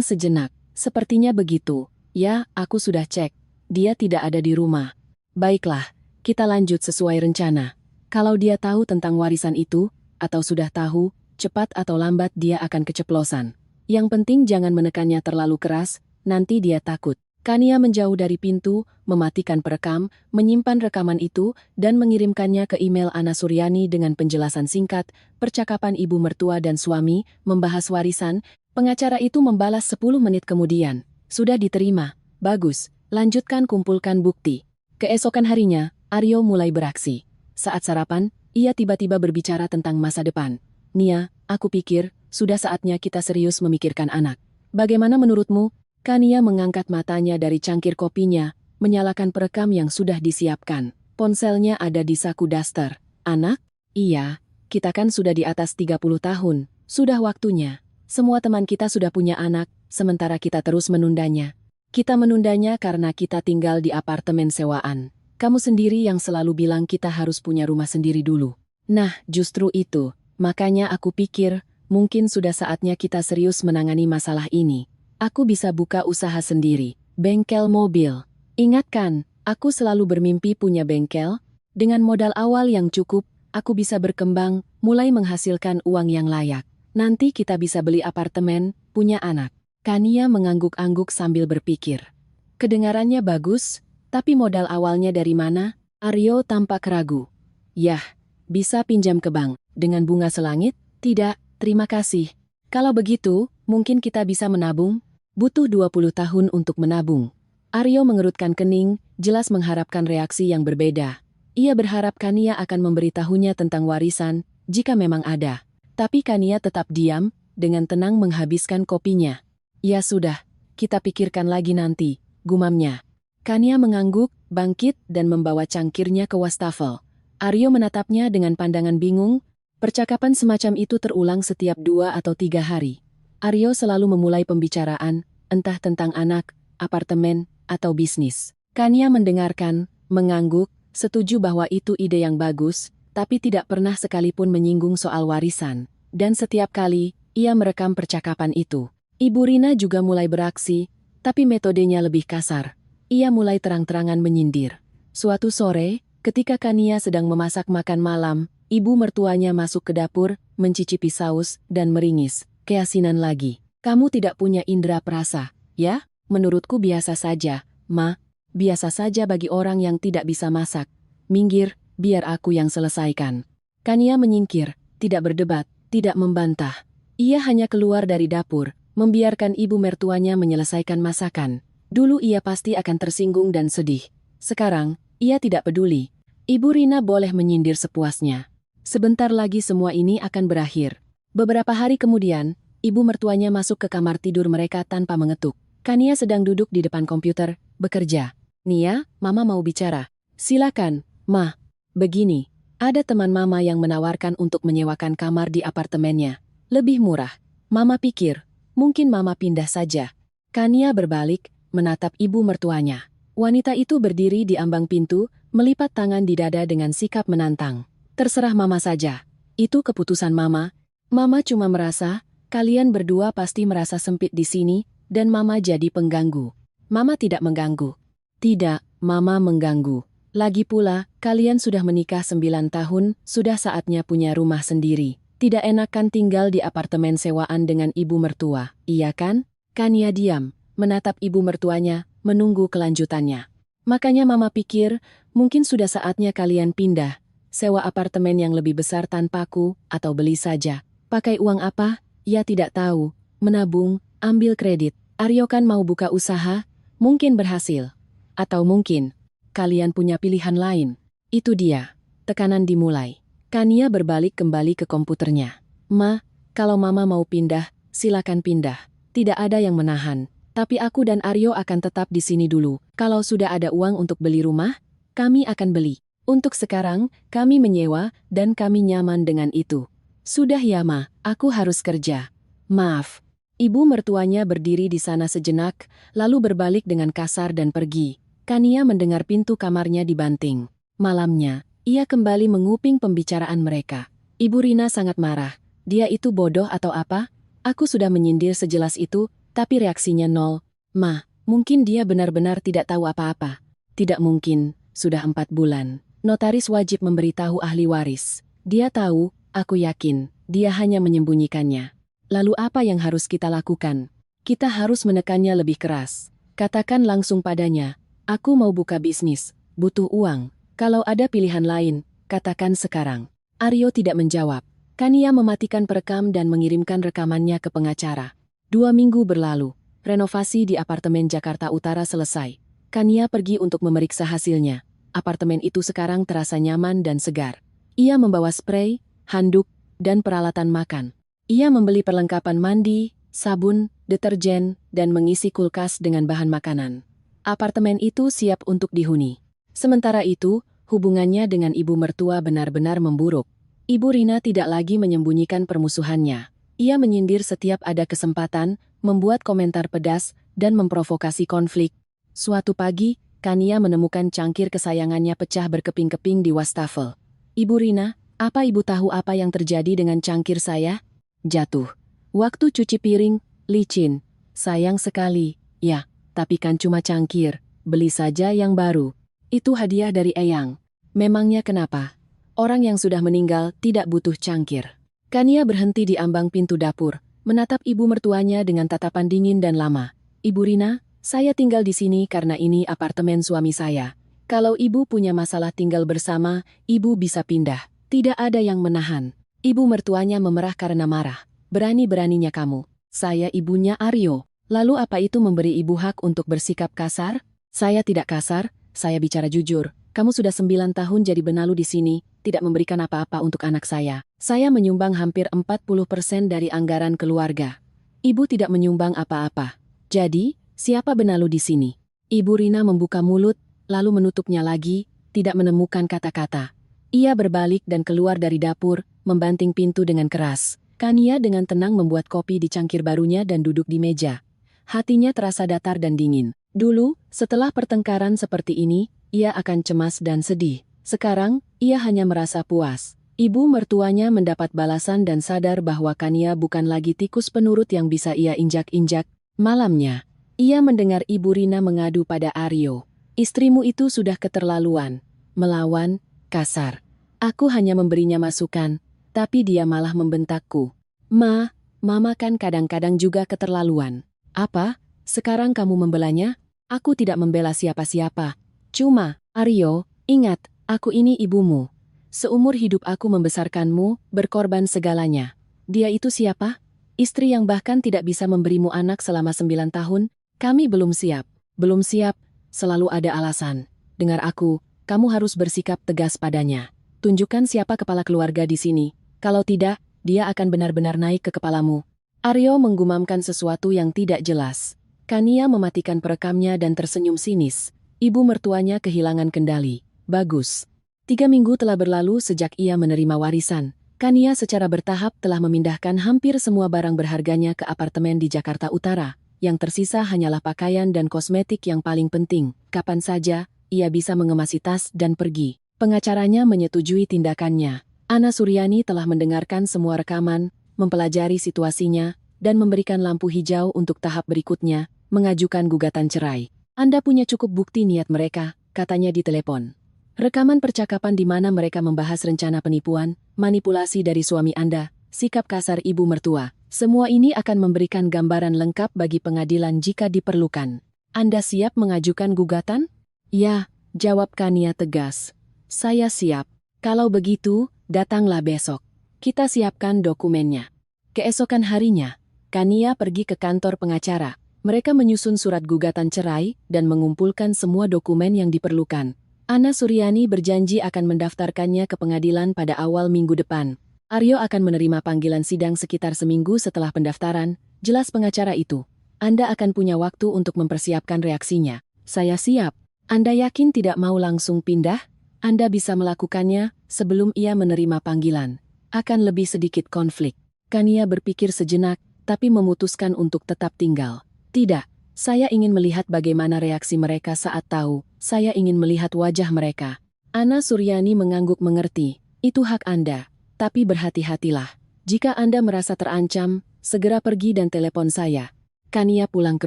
S1: sejenak. "Sepertinya begitu. Ya, aku sudah cek. Dia tidak ada di rumah." "Baiklah, kita lanjut sesuai rencana. Kalau dia tahu tentang warisan itu, atau sudah tahu, cepat atau lambat dia akan keceplosan. Yang penting jangan menekannya terlalu keras, nanti dia takut." Kania menjauh dari pintu, mematikan perekam, menyimpan rekaman itu, dan mengirimkannya ke email Ana Suryani dengan penjelasan singkat, percakapan ibu mertua dan suami, membahas warisan. Pengacara itu membalas 10 menit kemudian. "Sudah diterima. Bagus, lanjutkan kumpulkan bukti." Keesokan harinya, Aryo mulai beraksi. Saat sarapan, ia tiba-tiba berbicara tentang masa depan. "Nia, aku pikir, sudah saatnya kita serius memikirkan anak. Bagaimana menurutmu?" Kania mengangkat matanya dari cangkir kopinya, menyalakan perekam yang sudah disiapkan. Ponselnya ada di saku daster. "Anak? Iya, kita kan sudah di atas 30 tahun. Sudah waktunya. Semua teman kita sudah punya anak, sementara kita terus menundanya. Kita menundanya karena kita tinggal di apartemen sewaan. Kamu sendiri yang selalu bilang kita harus punya rumah sendiri dulu. Nah, justru itu. Makanya aku pikir, mungkin sudah saatnya kita serius menangani masalah ini. Aku bisa buka usaha sendiri, bengkel mobil. Ingatkan, aku selalu bermimpi punya bengkel. Dengan modal awal yang cukup, aku bisa berkembang, mulai menghasilkan uang yang layak. Nanti kita bisa beli apartemen, punya anak." Kania mengangguk-angguk sambil berpikir. Kedengarannya bagus, tapi modal awalnya dari mana? Aryo tampak ragu. "Yah, bisa pinjam ke bank, dengan bunga selangit?" "Tidak, terima kasih. Kalau begitu, mungkin kita bisa menabung?" "Butuh 20 tahun untuk menabung." Aryo mengerutkan kening, jelas mengharapkan reaksi yang berbeda. Ia berharap Kania akan memberitahunya tentang warisan, jika memang ada. Tapi Kania tetap diam, dengan tenang menghabiskan kopinya. Ya sudah, kita pikirkan lagi nanti, gumamnya. Kania mengangguk, bangkit, dan membawa cangkirnya ke wastafel. Aryo menatapnya dengan pandangan bingung. Percakapan semacam itu terulang setiap 2 atau 3 hari. Aryo selalu memulai pembicaraan, entah tentang anak, apartemen, atau bisnis. Kania mendengarkan, mengangguk, setuju bahwa itu ide yang bagus, tapi tidak pernah sekalipun menyinggung soal warisan. Dan setiap kali, ia merekam percakapan itu. Ibu Rina juga mulai beraksi, tapi metodenya lebih kasar. Ia mulai terang-terangan menyindir. Suatu sore, ketika Kania sedang memasak makan malam, ibu mertuanya masuk ke dapur, mencicipi saus, dan meringis. Keasinan lagi. Kamu tidak punya indera perasa, ya? Menurutku biasa saja, Ma. Biasa saja bagi orang yang tidak bisa masak. Minggir, biar aku yang selesaikan. Kania menyingkir, tidak berdebat, tidak membantah. Ia hanya keluar dari dapur, membiarkan ibu mertuanya menyelesaikan masakan. Dulu ia pasti akan tersinggung dan sedih. Sekarang, ia tidak peduli. Ibu Rina boleh menyindir sepuasnya. Sebentar lagi semua ini akan berakhir. Beberapa hari kemudian, ibu mertuanya masuk ke kamar tidur mereka tanpa mengetuk. Kania sedang duduk di depan komputer, bekerja. Nia, Mama mau bicara. Silakan, Ma. Begini, ada teman Mama yang menawarkan untuk menyewakan kamar di apartemennya. Lebih murah. Mama pikir, mungkin Mama pindah saja. Kania berbalik, menatap ibu mertuanya. Wanita itu berdiri di ambang pintu, melipat tangan di dada dengan sikap menantang. Terserah Mama saja. Itu keputusan Mama. Mama cuma merasa, kalian berdua pasti merasa sempit di sini, dan Mama jadi pengganggu. Mama tidak mengganggu. Tidak, Mama mengganggu. Lagi pula, kalian sudah menikah 9 tahun, sudah saatnya punya rumah sendiri. Tidak enak kan tinggal di apartemen sewaan dengan ibu mertua, iya kan? Kania diam, menatap ibu mertuanya, menunggu kelanjutannya. Makanya Mama pikir, mungkin sudah saatnya kalian pindah, sewa apartemen yang lebih besar tanpaku, atau beli saja. Pakai uang apa? Ia tidak tahu. Menabung, ambil kredit. Aryo kan mau buka usaha, mungkin berhasil. Atau mungkin, kalian punya pilihan lain. Itu dia. Tekanan dimulai. Kania berbalik kembali ke komputernya. Ma, kalau Mama mau pindah, silakan pindah. Tidak ada yang menahan. Tapi aku dan Aryo akan tetap di sini dulu. Kalau sudah ada uang untuk beli rumah, kami akan beli. Untuk sekarang, kami menyewa, dan kami nyaman dengan itu. Sudah ya Ma, aku harus kerja. Maaf. Ibu mertuanya berdiri di sana sejenak, lalu berbalik dengan kasar dan pergi. Kania mendengar pintu kamarnya dibanting. Malamnya, ia kembali menguping pembicaraan mereka. Ibu Rina sangat marah. Dia itu bodoh atau apa? Aku sudah menyindir sejelas itu, tapi reaksinya nol. Ma, mungkin dia benar-benar tidak tahu apa-apa. Tidak mungkin, sudah 4 bulan. Notaris wajib memberitahu ahli waris. Dia tahu, aku yakin, dia hanya menyembunyikannya. Lalu apa yang harus kita lakukan? Kita harus menekannya lebih keras. Katakan langsung padanya, aku mau buka bisnis, butuh uang. Kalau ada pilihan lain, katakan sekarang. Aryo tidak menjawab. Kania mematikan perekam dan mengirimkan rekamannya ke pengacara. 2 minggu berlalu, renovasi di apartemen Jakarta Utara selesai. Kania pergi untuk memeriksa hasilnya. Apartemen itu sekarang terasa nyaman dan segar. Ia membawa spray, handuk, dan peralatan makan. Ia membeli perlengkapan mandi, sabun, deterjen, dan mengisi kulkas dengan bahan makanan. Apartemen itu siap untuk dihuni. Sementara itu, hubungannya dengan ibu mertua benar-benar memburuk. Ibu Rina tidak lagi menyembunyikan permusuhannya. Ia menyindir setiap ada kesempatan, membuat komentar pedas, dan memprovokasi konflik. Suatu pagi, Kania menemukan cangkir kesayangannya pecah berkeping-keping di wastafel. Ibu Rina, apa ibu tahu apa yang terjadi dengan cangkir saya? Jatuh. Waktu cuci piring, licin. Sayang sekali, ya, tapi kan cuma cangkir, beli saja yang baru. Itu hadiah dari Eyang. Memangnya kenapa? Orang yang sudah meninggal tidak butuh cangkir. Kania berhenti di ambang pintu dapur, menatap ibu mertuanya dengan tatapan dingin dan lama. Ibu Rina, saya tinggal di sini karena ini apartemen suami saya. Kalau ibu punya masalah tinggal bersama, ibu bisa pindah. Tidak ada yang menahan. Ibu mertuanya memerah karena marah. Berani-beraninya kamu. Saya ibunya Aryo. Lalu apa itu memberi ibu hak untuk bersikap kasar? Saya tidak kasar, saya bicara jujur. Kamu sudah 9 tahun jadi benalu di sini, tidak memberikan apa-apa untuk anak saya. Saya menyumbang hampir 40% dari anggaran keluarga. Ibu tidak menyumbang apa-apa. Jadi, siapa benalu di sini? Ibu Rina membuka mulut, lalu menutupnya lagi, tidak menemukan kata-kata. Ia berbalik dan keluar dari dapur, membanting pintu dengan keras. Kania dengan tenang membuat kopi di cangkir barunya dan duduk di meja. Hatinya terasa datar dan dingin. Dulu, setelah pertengkaran seperti ini, ia akan cemas dan sedih. Sekarang, ia hanya merasa puas. Ibu mertuanya mendapat balasan dan sadar bahwa Kania bukan lagi tikus penurut yang bisa ia injak-injak. Malamnya, ia mendengar Ibu Rina mengadu pada Aryo. Istrimu itu sudah keterlaluan. Melawan, kasar. Aku hanya memberinya masukan, tapi dia malah membentakku. Mama kan kadang-kadang juga keterlaluan. Apa? Sekarang kamu membelanya? Aku tidak membela siapa-siapa. Cuma, Aryo, ingat, aku ini ibumu. Seumur hidup aku membesarkanmu, berkorban segalanya. Dia itu siapa? Istri yang bahkan tidak bisa memberimu anak selama 9 tahun? Kami belum siap. Belum siap, selalu ada alasan. Dengar aku, kamu harus bersikap tegas padanya. Tunjukkan siapa kepala keluarga di sini. Kalau tidak, dia akan benar-benar naik ke kepalamu. Aryo menggumamkan sesuatu yang tidak jelas. Kania mematikan perekamnya dan tersenyum sinis. Ibu mertuanya kehilangan kendali. Bagus. 3 minggu telah berlalu sejak ia menerima warisan. Kania secara bertahap telah memindahkan hampir semua barang berharganya ke apartemen di Jakarta Utara. Yang tersisa hanyalah pakaian dan kosmetik yang paling penting. Kapan saja, ia bisa mengemasi tas dan pergi. Pengacaranya menyetujui tindakannya. Ana Suryani telah mendengarkan semua rekaman, mempelajari situasinya, dan memberikan lampu hijau untuk tahap berikutnya, mengajukan gugatan cerai. Anda punya cukup bukti niat mereka, katanya di telepon. Rekaman percakapan di mana mereka membahas rencana penipuan, manipulasi dari suami Anda, sikap kasar ibu mertua. Semua ini akan memberikan gambaran lengkap bagi pengadilan jika diperlukan. Anda siap mengajukan gugatan? Ya, jawab Kania tegas. Saya siap. Kalau begitu, datanglah besok. Kita siapkan dokumennya. Keesokan harinya, Kania pergi ke kantor pengacara. Mereka menyusun surat gugatan cerai dan mengumpulkan semua dokumen yang diperlukan. Ana Suryani berjanji akan mendaftarkannya ke pengadilan pada awal minggu depan. Aryo akan menerima panggilan sidang sekitar seminggu setelah pendaftaran, jelas pengacara itu. Anda akan punya waktu untuk mempersiapkan reaksinya. Saya siap. Anda yakin tidak mau langsung pindah? Anda bisa melakukannya sebelum ia menerima panggilan. Akan lebih sedikit konflik. Kania berpikir sejenak, tapi memutuskan untuk tetap tinggal. Tidak, saya ingin melihat bagaimana reaksi mereka saat tahu. Saya ingin melihat wajah mereka. Ana Suryani mengangguk mengerti. Itu hak Anda. Tapi berhati-hatilah. Jika Anda merasa terancam, segera pergi dan telepon saya. Kania pulang ke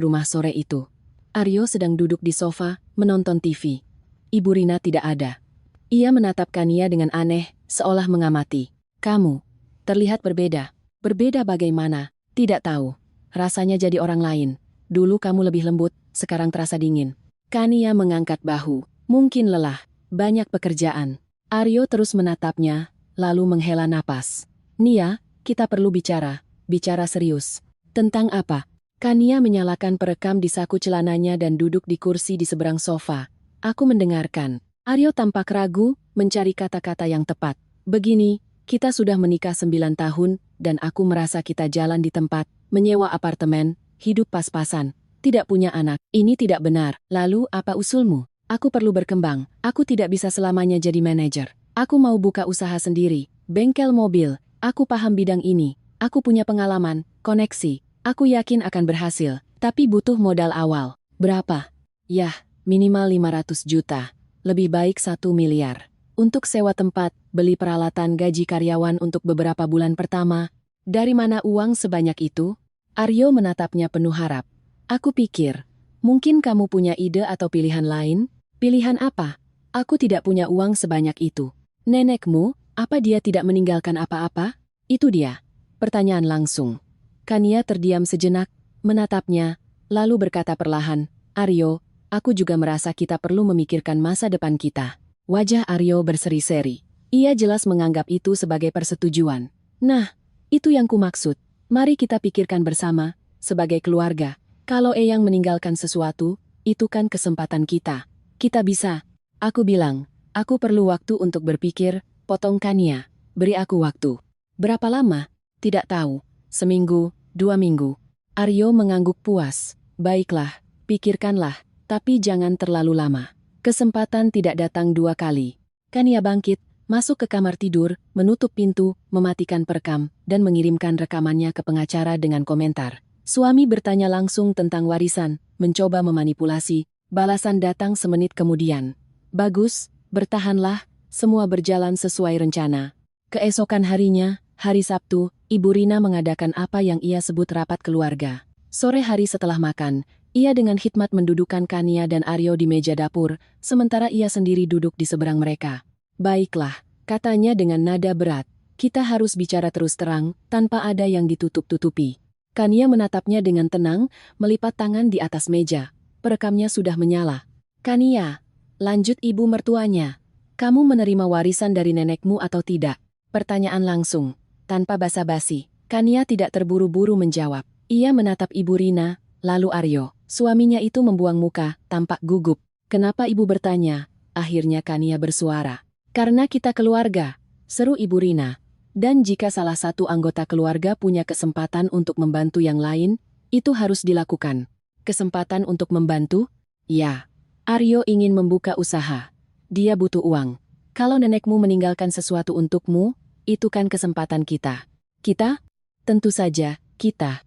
S1: rumah sore itu. Aryo sedang duduk di sofa, menonton TV. Ibu Rina tidak ada. Ia menatap Kania dengan aneh, seolah mengamati. Kamu terlihat berbeda. Berbeda bagaimana? Tidak tahu. Rasanya jadi orang lain. Dulu kamu lebih lembut, sekarang terasa dingin. Kania mengangkat bahu. Mungkin lelah. Banyak pekerjaan. Aryo terus menatapnya, lalu menghela napas. Nia, kita perlu bicara. Bicara serius. Tentang apa? Kania menyalakan perekam di saku celananya dan duduk di kursi di seberang sofa. Aku mendengarkan. Aryo tampak ragu, mencari kata-kata yang tepat. Begini, kita sudah menikah 9 tahun, dan aku merasa kita jalan di tempat, menyewa apartemen, hidup pas-pasan, tidak punya anak. Ini tidak benar. Lalu, apa usulmu? Aku perlu berkembang. Aku tidak bisa selamanya jadi manajer. Aku mau buka usaha sendiri, bengkel mobil. Aku paham bidang ini. Aku punya pengalaman, koneksi. Aku yakin akan berhasil, tapi butuh modal awal. Berapa? Yah, minimal 500 juta. Lebih baik 1 miliar. Untuk sewa tempat, beli peralatan gaji karyawan untuk beberapa bulan pertama. Dari mana uang sebanyak itu? Aryo menatapnya penuh harap. Aku pikir, mungkin kamu punya ide atau pilihan lain? Pilihan apa? Aku tidak punya uang sebanyak itu. Nenekmu, apa dia tidak meninggalkan apa-apa? Itu dia. Pertanyaan langsung. Kania terdiam sejenak, menatapnya, lalu berkata perlahan, Aryo, aku juga merasa kita perlu memikirkan masa depan kita. Wajah Aryo berseri-seri. Ia jelas menganggap itu sebagai persetujuan. Nah, itu yang kumaksud. Mari kita pikirkan bersama, sebagai keluarga. Kalau Eyang meninggalkan sesuatu, itu kan kesempatan kita. Kita bisa. Aku bilang, aku perlu waktu untuk berpikir, potong Kania. Beri aku waktu. Berapa lama? Tidak tahu. Seminggu, 2 minggu. Aryo mengangguk puas. Baiklah, pikirkanlah, tapi jangan terlalu lama. Kesempatan tidak datang 2 kali. Kania bangkit, masuk ke kamar tidur, menutup pintu, mematikan perekam, dan mengirimkan rekamannya ke pengacara dengan komentar. Suami bertanya langsung tentang warisan, mencoba memanipulasi, balasan datang semenit kemudian. Bagus, bertahanlah, semua berjalan sesuai rencana. Keesokan harinya, hari Sabtu, Ibu Rina mengadakan apa yang ia sebut rapat keluarga. Sore hari setelah makan, ia dengan hikmat mendudukkan Kania dan Aryo di meja dapur, sementara ia sendiri duduk di seberang mereka. Baiklah, katanya dengan nada berat, kita harus bicara terus terang, tanpa ada yang ditutup-tutupi. Kania menatapnya dengan tenang, melipat tangan di atas meja. Perekamnya sudah menyala. Kania, lanjut ibu mertuanya. Kamu menerima warisan dari nenekmu atau tidak? Pertanyaan langsung, tanpa basa-basi. Kania tidak terburu-buru menjawab. Ia menatap Ibu Rina, lalu Aryo. Suaminya itu membuang muka, tampak gugup. Kenapa ibu bertanya? Akhirnya Kania bersuara. Karena kita keluarga, seru Ibu Rina. Dan jika salah satu anggota keluarga punya kesempatan untuk membantu yang lain, itu harus dilakukan. Kesempatan untuk membantu? Ya. Aryo ingin membuka usaha. Dia butuh uang. Kalau nenekmu meninggalkan sesuatu untukmu, itu kan kesempatan kita. Kita? Tentu saja, kita.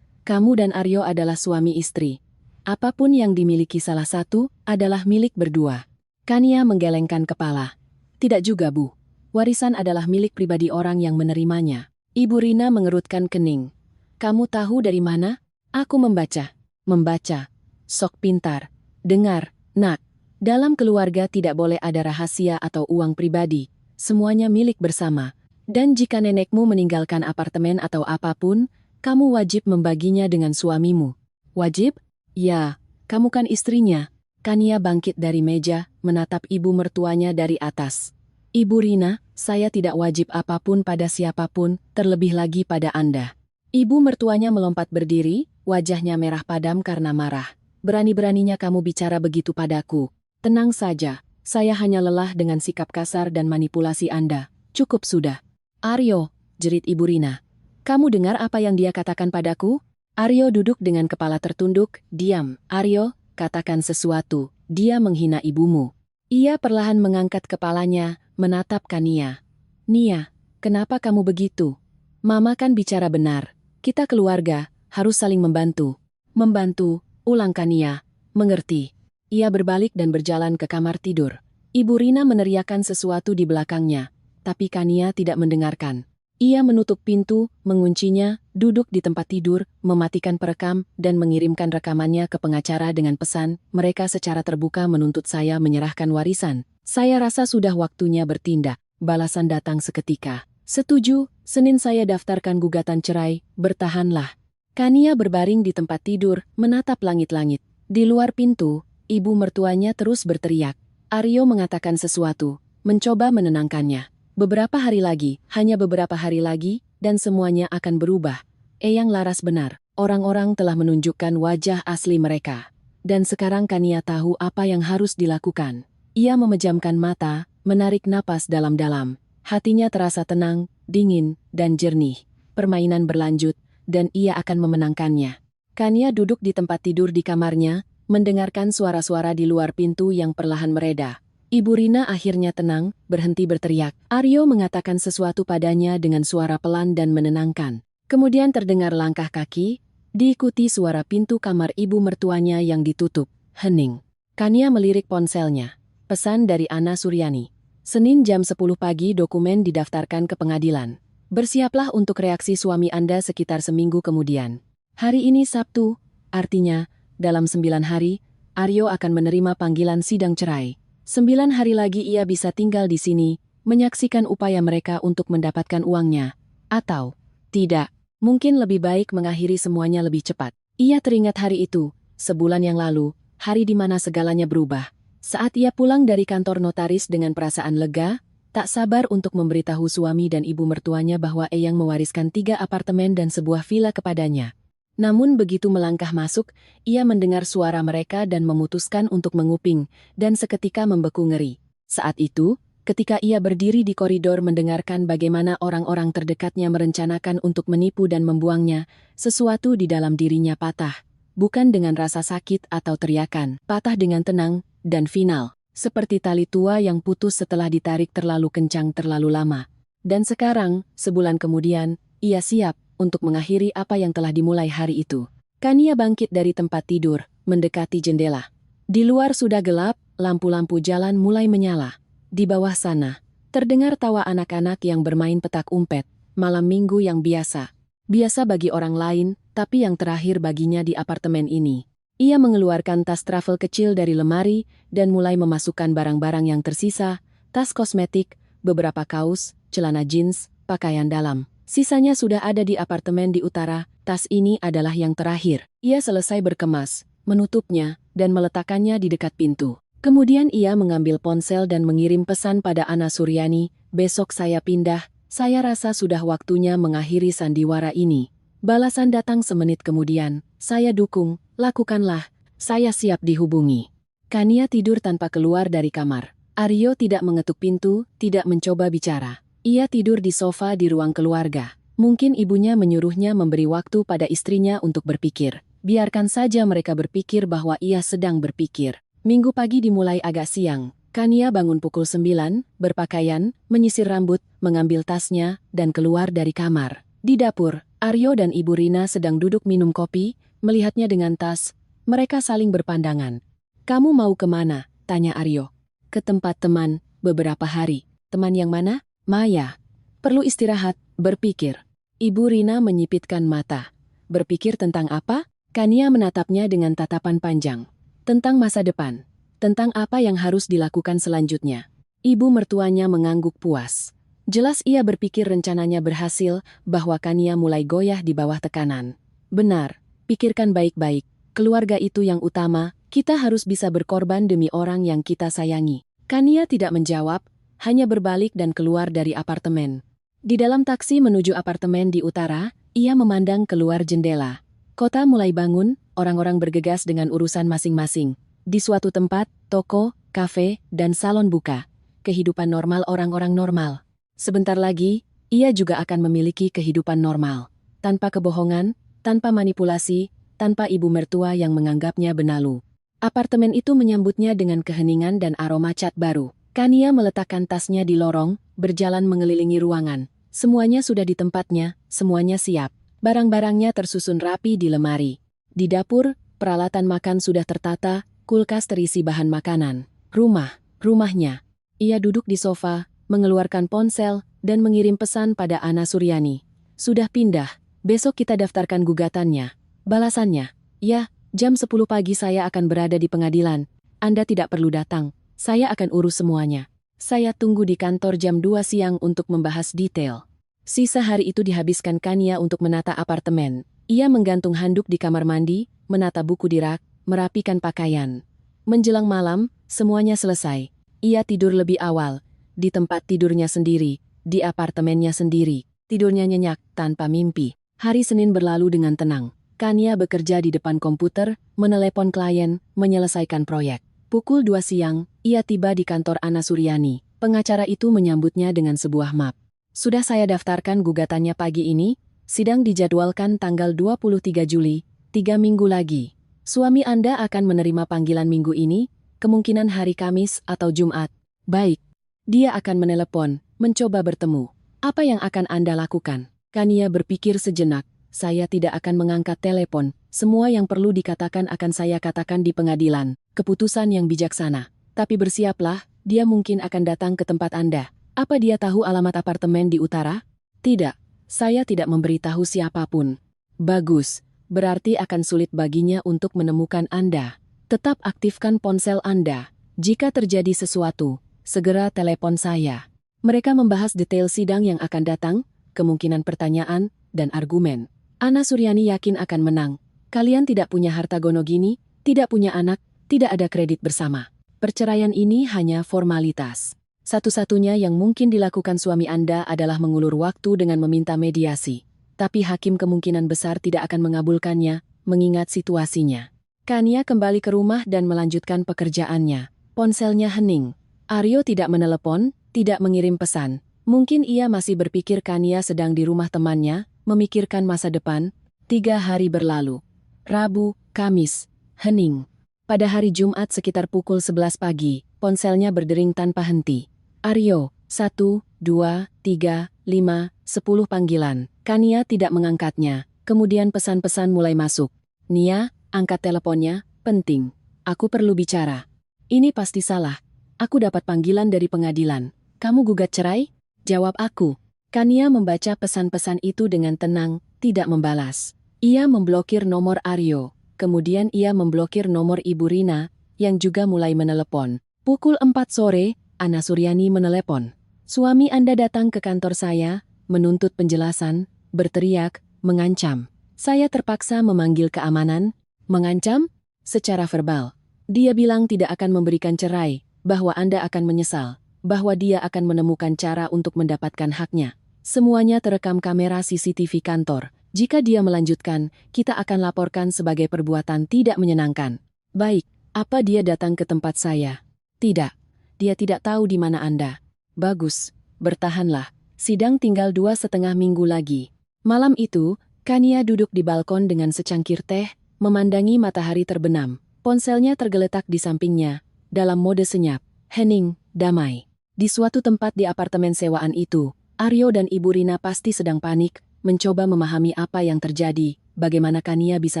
S1: Kamu dan Aryo adalah suami istri. Apapun yang dimiliki salah satu, adalah milik berdua. Kania menggelengkan kepala. Tidak juga, Bu. Warisan adalah milik pribadi orang yang menerimanya. Ibu Rina mengerutkan kening. Kamu tahu dari mana? Aku membaca. Membaca. Sok pintar. Dengar, nak. Dalam keluarga tidak boleh ada rahasia atau uang pribadi. Semuanya milik bersama. Dan jika nenekmu meninggalkan apartemen atau apapun, kamu wajib membaginya dengan suamimu. Wajib? Ya, kamu kan istrinya. Kania bangkit dari meja, menatap ibu mertuanya dari atas. Ibu Rina, saya tidak wajib apapun pada siapapun, terlebih lagi pada Anda. Ibu mertuanya melompat berdiri, wajahnya merah padam karena marah. Berani-beraninya kamu bicara begitu padaku. Tenang saja, saya hanya lelah dengan sikap kasar dan manipulasi Anda. Cukup sudah. Aryo, jerit Ibu Rina. Kamu dengar apa yang dia katakan padaku? Aryo duduk dengan kepala tertunduk, diam. Aryo, katakan sesuatu, dia menghina ibumu. Ia perlahan mengangkat kepalanya, menatap Kania. Nia, kenapa kamu begitu? Mama kan bicara benar. Kita keluarga, harus saling membantu. Membantu, ulang Kania. Mengerti. Ia berbalik dan berjalan ke kamar tidur. Ibu Rina meneriakkan sesuatu di belakangnya, tapi Kania tidak mendengarkan. Ia menutup pintu, menguncinya, duduk di tempat tidur, mematikan perekam, dan mengirimkan rekamannya ke pengacara dengan pesan, mereka secara terbuka menuntut saya menyerahkan warisan. Saya rasa sudah waktunya bertindak. Balasan datang seketika. Setuju, Senin saya daftarkan gugatan cerai, bertahanlah. Kania berbaring di tempat tidur, menatap langit-langit. Di luar pintu, ibu mertuanya terus berteriak. Aryo mengatakan sesuatu, mencoba menenangkannya. Beberapa hari lagi, hanya beberapa hari lagi, dan semuanya akan berubah. Eyang Laras benar, orang-orang telah menunjukkan wajah asli mereka. Dan sekarang Kania tahu apa yang harus dilakukan. Ia memejamkan mata, menarik napas dalam-dalam. Hatinya terasa tenang, dingin, dan jernih. Permainan berlanjut, dan ia akan memenangkannya. Kania duduk di tempat tidur di kamarnya, mendengarkan suara-suara di luar pintu yang perlahan mereda. Ibu Rina akhirnya tenang, berhenti berteriak. Aryo mengatakan sesuatu padanya dengan suara pelan dan menenangkan. Kemudian terdengar langkah kaki, diikuti suara pintu kamar ibu mertuanya yang ditutup. Hening. Kania melirik ponselnya. Pesan dari Ana Suryani. Senin jam 10 pagi dokumen didaftarkan ke pengadilan. Bersiaplah untuk reaksi suami Anda sekitar seminggu kemudian. Hari ini Sabtu, artinya, dalam 9 hari, Aryo akan menerima panggilan sidang cerai. 9 hari lagi ia bisa tinggal di sini, menyaksikan upaya mereka untuk mendapatkan uangnya. Atau, tidak, mungkin lebih baik mengakhiri semuanya lebih cepat. Ia teringat hari itu, sebulan yang lalu, hari di mana segalanya berubah. Saat ia pulang dari kantor notaris dengan perasaan lega, tak sabar untuk memberitahu suami dan ibu mertuanya bahwa Eyang mewariskan 3 apartemen dan sebuah villa kepadanya. Namun begitu melangkah masuk, ia mendengar suara mereka dan memutuskan untuk menguping, dan seketika membeku ngeri. Saat itu, ketika ia berdiri di koridor mendengarkan bagaimana orang-orang terdekatnya merencanakan untuk menipu dan membuangnya, sesuatu di dalam dirinya patah. Bukan dengan rasa sakit atau teriakan, patah dengan tenang dan final. Seperti tali tua yang putus setelah ditarik terlalu kencang terlalu lama. Dan sekarang, sebulan kemudian, ia siap untuk mengakhiri apa yang telah dimulai hari itu. Kania bangkit dari tempat tidur, mendekati jendela. Di luar sudah gelap, lampu-lampu jalan mulai menyala. Di bawah sana, terdengar tawa anak-anak yang bermain petak umpet, malam minggu yang biasa. Biasa bagi orang lain, tapi yang terakhir baginya di apartemen ini. Ia mengeluarkan tas travel kecil dari lemari dan mulai memasukkan barang-barang yang tersisa, tas kosmetik, beberapa kaos, celana jeans, pakaian dalam. Sisanya sudah ada di apartemen di utara, tas ini adalah yang terakhir. Ia selesai berkemas, menutupnya, dan meletakkannya di dekat pintu. Kemudian ia mengambil ponsel dan mengirim pesan pada Ana Suryani, besok saya pindah, saya rasa sudah waktunya mengakhiri sandiwara ini. Balasan datang semenit kemudian, saya dukung, lakukanlah, saya siap dihubungi. Kania tidur tanpa keluar dari kamar. Aryo tidak mengetuk pintu, tidak mencoba bicara. Ia tidur di sofa di ruang keluarga. Mungkin ibunya menyuruhnya memberi waktu pada istrinya untuk berpikir. Biarkan saja mereka berpikir bahwa ia sedang berpikir. Minggu pagi dimulai agak siang. Kania bangun pukul 9, berpakaian, menyisir rambut, mengambil tasnya, dan keluar dari kamar. Di dapur, Aryo dan Ibu Rina sedang duduk minum kopi, melihatnya dengan tas. Mereka saling berpandangan. Kamu mau kemana? Tanya Aryo. Ke tempat teman, beberapa hari. Teman yang mana? Maya. Perlu istirahat, berpikir. Ibu Rina menyipitkan mata. Berpikir tentang apa? Kania menatapnya dengan tatapan panjang. Tentang masa depan. Tentang apa yang harus dilakukan selanjutnya. Ibu mertuanya mengangguk puas. Jelas ia berpikir rencananya berhasil, bahwa Kania mulai goyah di bawah tekanan. Benar, pikirkan baik-baik. Keluarga itu yang utama, kita harus bisa berkorban demi orang yang kita sayangi. Kania tidak menjawab, hanya berbalik dan keluar dari apartemen. Di dalam taksi menuju apartemen di utara, ia memandang keluar jendela. Kota mulai bangun, orang-orang bergegas dengan urusan masing-masing. Di suatu tempat, toko, kafe, dan salon buka. Kehidupan normal orang-orang normal. Sebentar lagi, ia juga akan memiliki kehidupan normal. Tanpa kebohongan, tanpa manipulasi, tanpa ibu mertua yang menganggapnya benalu. Apartemen itu menyambutnya dengan keheningan dan aroma cat baru. Kania meletakkan tasnya di lorong, berjalan mengelilingi ruangan. Semuanya sudah di tempatnya, semuanya siap. Barang-barangnya tersusun rapi di lemari. Di dapur, peralatan makan sudah tertata, kulkas terisi bahan makanan. Rumahnya. Ia duduk di sofa, mengeluarkan ponsel, dan mengirim pesan pada Ana Suryani. Sudah pindah, besok kita daftarkan gugatannya. Balasannya, ya, jam 10 pagi saya akan berada di pengadilan. Anda tidak perlu datang, saya akan urus semuanya. Saya tunggu di kantor jam 2 siang untuk membahas detail. Sisa hari itu dihabiskan Kania untuk menata apartemen. Ia menggantung handuk di kamar mandi, menata buku di rak, merapikan pakaian. Menjelang malam, semuanya selesai. Ia tidur lebih awal, di tempat tidurnya sendiri, di apartemennya sendiri. Tidurnya nyenyak, tanpa mimpi. Hari Senin berlalu dengan tenang. Kania bekerja di depan komputer, menelepon klien, menyelesaikan proyek. Pukul 2 siang, ia tiba di kantor Ana Suryani. Pengacara itu menyambutnya dengan sebuah map. Sudah saya daftarkan gugatannya pagi ini, sidang dijadwalkan tanggal 23 Juli, 3 minggu lagi. Suami Anda akan menerima panggilan minggu ini, kemungkinan hari Kamis atau Jumat. Baik. Dia akan menelepon, mencoba bertemu. Apa yang akan Anda lakukan? Kania berpikir sejenak. Saya tidak akan mengangkat telepon. Semua yang perlu dikatakan akan saya katakan di pengadilan. Keputusan yang bijaksana. Tapi bersiaplah, dia mungkin akan datang ke tempat Anda. Apa dia tahu alamat apartemen di utara? Tidak. Saya tidak memberitahu siapapun. Bagus. Berarti akan sulit baginya untuk menemukan Anda. Tetap aktifkan ponsel Anda. Jika terjadi sesuatu, segera telepon saya. Mereka membahas detail sidang yang akan datang, kemungkinan pertanyaan, dan argumen. Ana Suryani yakin akan menang. Kalian tidak punya harta gono gini, tidak punya anak, tidak ada kredit bersama. Perceraian ini hanya formalitas. Satu-satunya yang mungkin dilakukan suami Anda adalah mengulur waktu dengan meminta mediasi. tapi hakim kemungkinan besar tidak akan mengabulkannya, mengingat situasinya. Kania kembali ke rumah dan melanjutkan pekerjaannya. Ponselnya hening. Aryo tidak menelepon, tidak mengirim pesan. Mungkin ia masih berpikir Kania sedang di rumah temannya, memikirkan masa depan. 3 hari berlalu. Rabu, Kamis. Hening. Pada hari Jumat sekitar pukul 11 pagi, ponselnya berdering tanpa henti. Aryo, 1, 2, 3, 5, 10 panggilan. Kania tidak mengangkatnya. Kemudian pesan-pesan mulai masuk. Nia, angkat teleponnya, penting. Aku perlu bicara. Ini pasti salah. Aku dapat panggilan dari pengadilan. Kamu gugat cerai? Jawab aku. Kania membaca pesan-pesan itu dengan tenang, tidak membalas. Ia memblokir nomor Aryo. Kemudian ia memblokir nomor Ibu Rina, yang juga mulai menelepon. Pukul 4 sore, Ana Suryani menelepon. Suami Anda datang ke kantor saya, menuntut penjelasan, berteriak, mengancam. Saya terpaksa memanggil keamanan. Mengancam? Secara verbal. Dia bilang tidak akan memberikan cerai, bahwa Anda akan menyesal, bahwa dia akan menemukan cara untuk mendapatkan haknya. Semuanya terekam kamera CCTV kantor. Jika dia melanjutkan, kita akan laporkan sebagai perbuatan tidak menyenangkan. Baik, apa dia datang ke tempat saya? Tidak. Dia tidak tahu di mana Anda. Bagus, bertahanlah. Sidang tinggal 2,5 minggu lagi. Malam itu, Kania duduk di balkon dengan secangkir teh, memandangi matahari terbenam. Ponselnya tergeletak di sampingnya, dalam mode senyap, hening, damai. Di suatu tempat di apartemen sewaan itu, Aryo dan Ibu Rina pasti sedang panik, mencoba memahami apa yang terjadi, bagaimana Kania bisa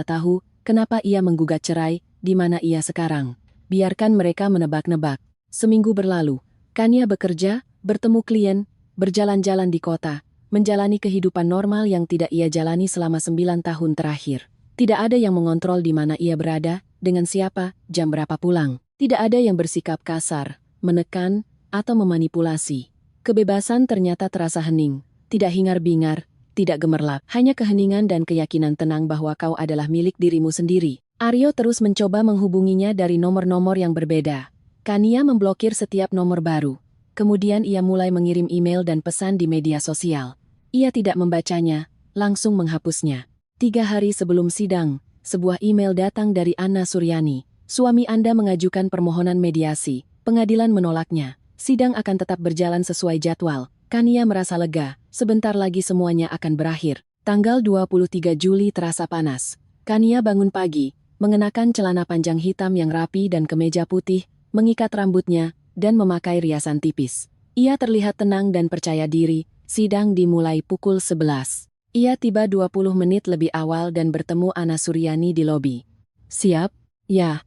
S1: tahu, kenapa ia menggugat cerai, di mana ia sekarang. Biarkan mereka menebak-nebak. Seminggu berlalu, Kania bekerja, bertemu klien, berjalan-jalan di kota, menjalani kehidupan normal yang tidak ia jalani selama 9 tahun terakhir. Tidak ada yang mengontrol di mana ia berada, dengan siapa, jam berapa pulang. Tidak ada yang bersikap kasar, menekan, atau memanipulasi. Kebebasan ternyata terasa hening, tidak hingar-bingar, tidak gemerlap, hanya keheningan dan keyakinan tenang bahwa kau adalah milik dirimu sendiri. Aryo terus mencoba menghubunginya dari nomor-nomor yang berbeda. Kania memblokir setiap nomor baru. Kemudian ia mulai mengirim email dan pesan di media sosial. Ia tidak membacanya, langsung menghapusnya. 3 hari sebelum sidang, sebuah email datang dari Ana Suryani. Suami Anda mengajukan permohonan mediasi. Pengadilan menolaknya. Sidang akan tetap berjalan sesuai jadwal. Kania merasa lega, sebentar lagi semuanya akan berakhir. Tanggal 23 Juli terasa panas. Kania bangun pagi, mengenakan celana panjang hitam yang rapi dan kemeja putih, mengikat rambutnya, dan memakai riasan tipis. Ia terlihat tenang dan percaya diri. Sidang dimulai pukul 11. Ia tiba 20 menit lebih awal dan bertemu Ana Suryani di lobi. Siap? Ya.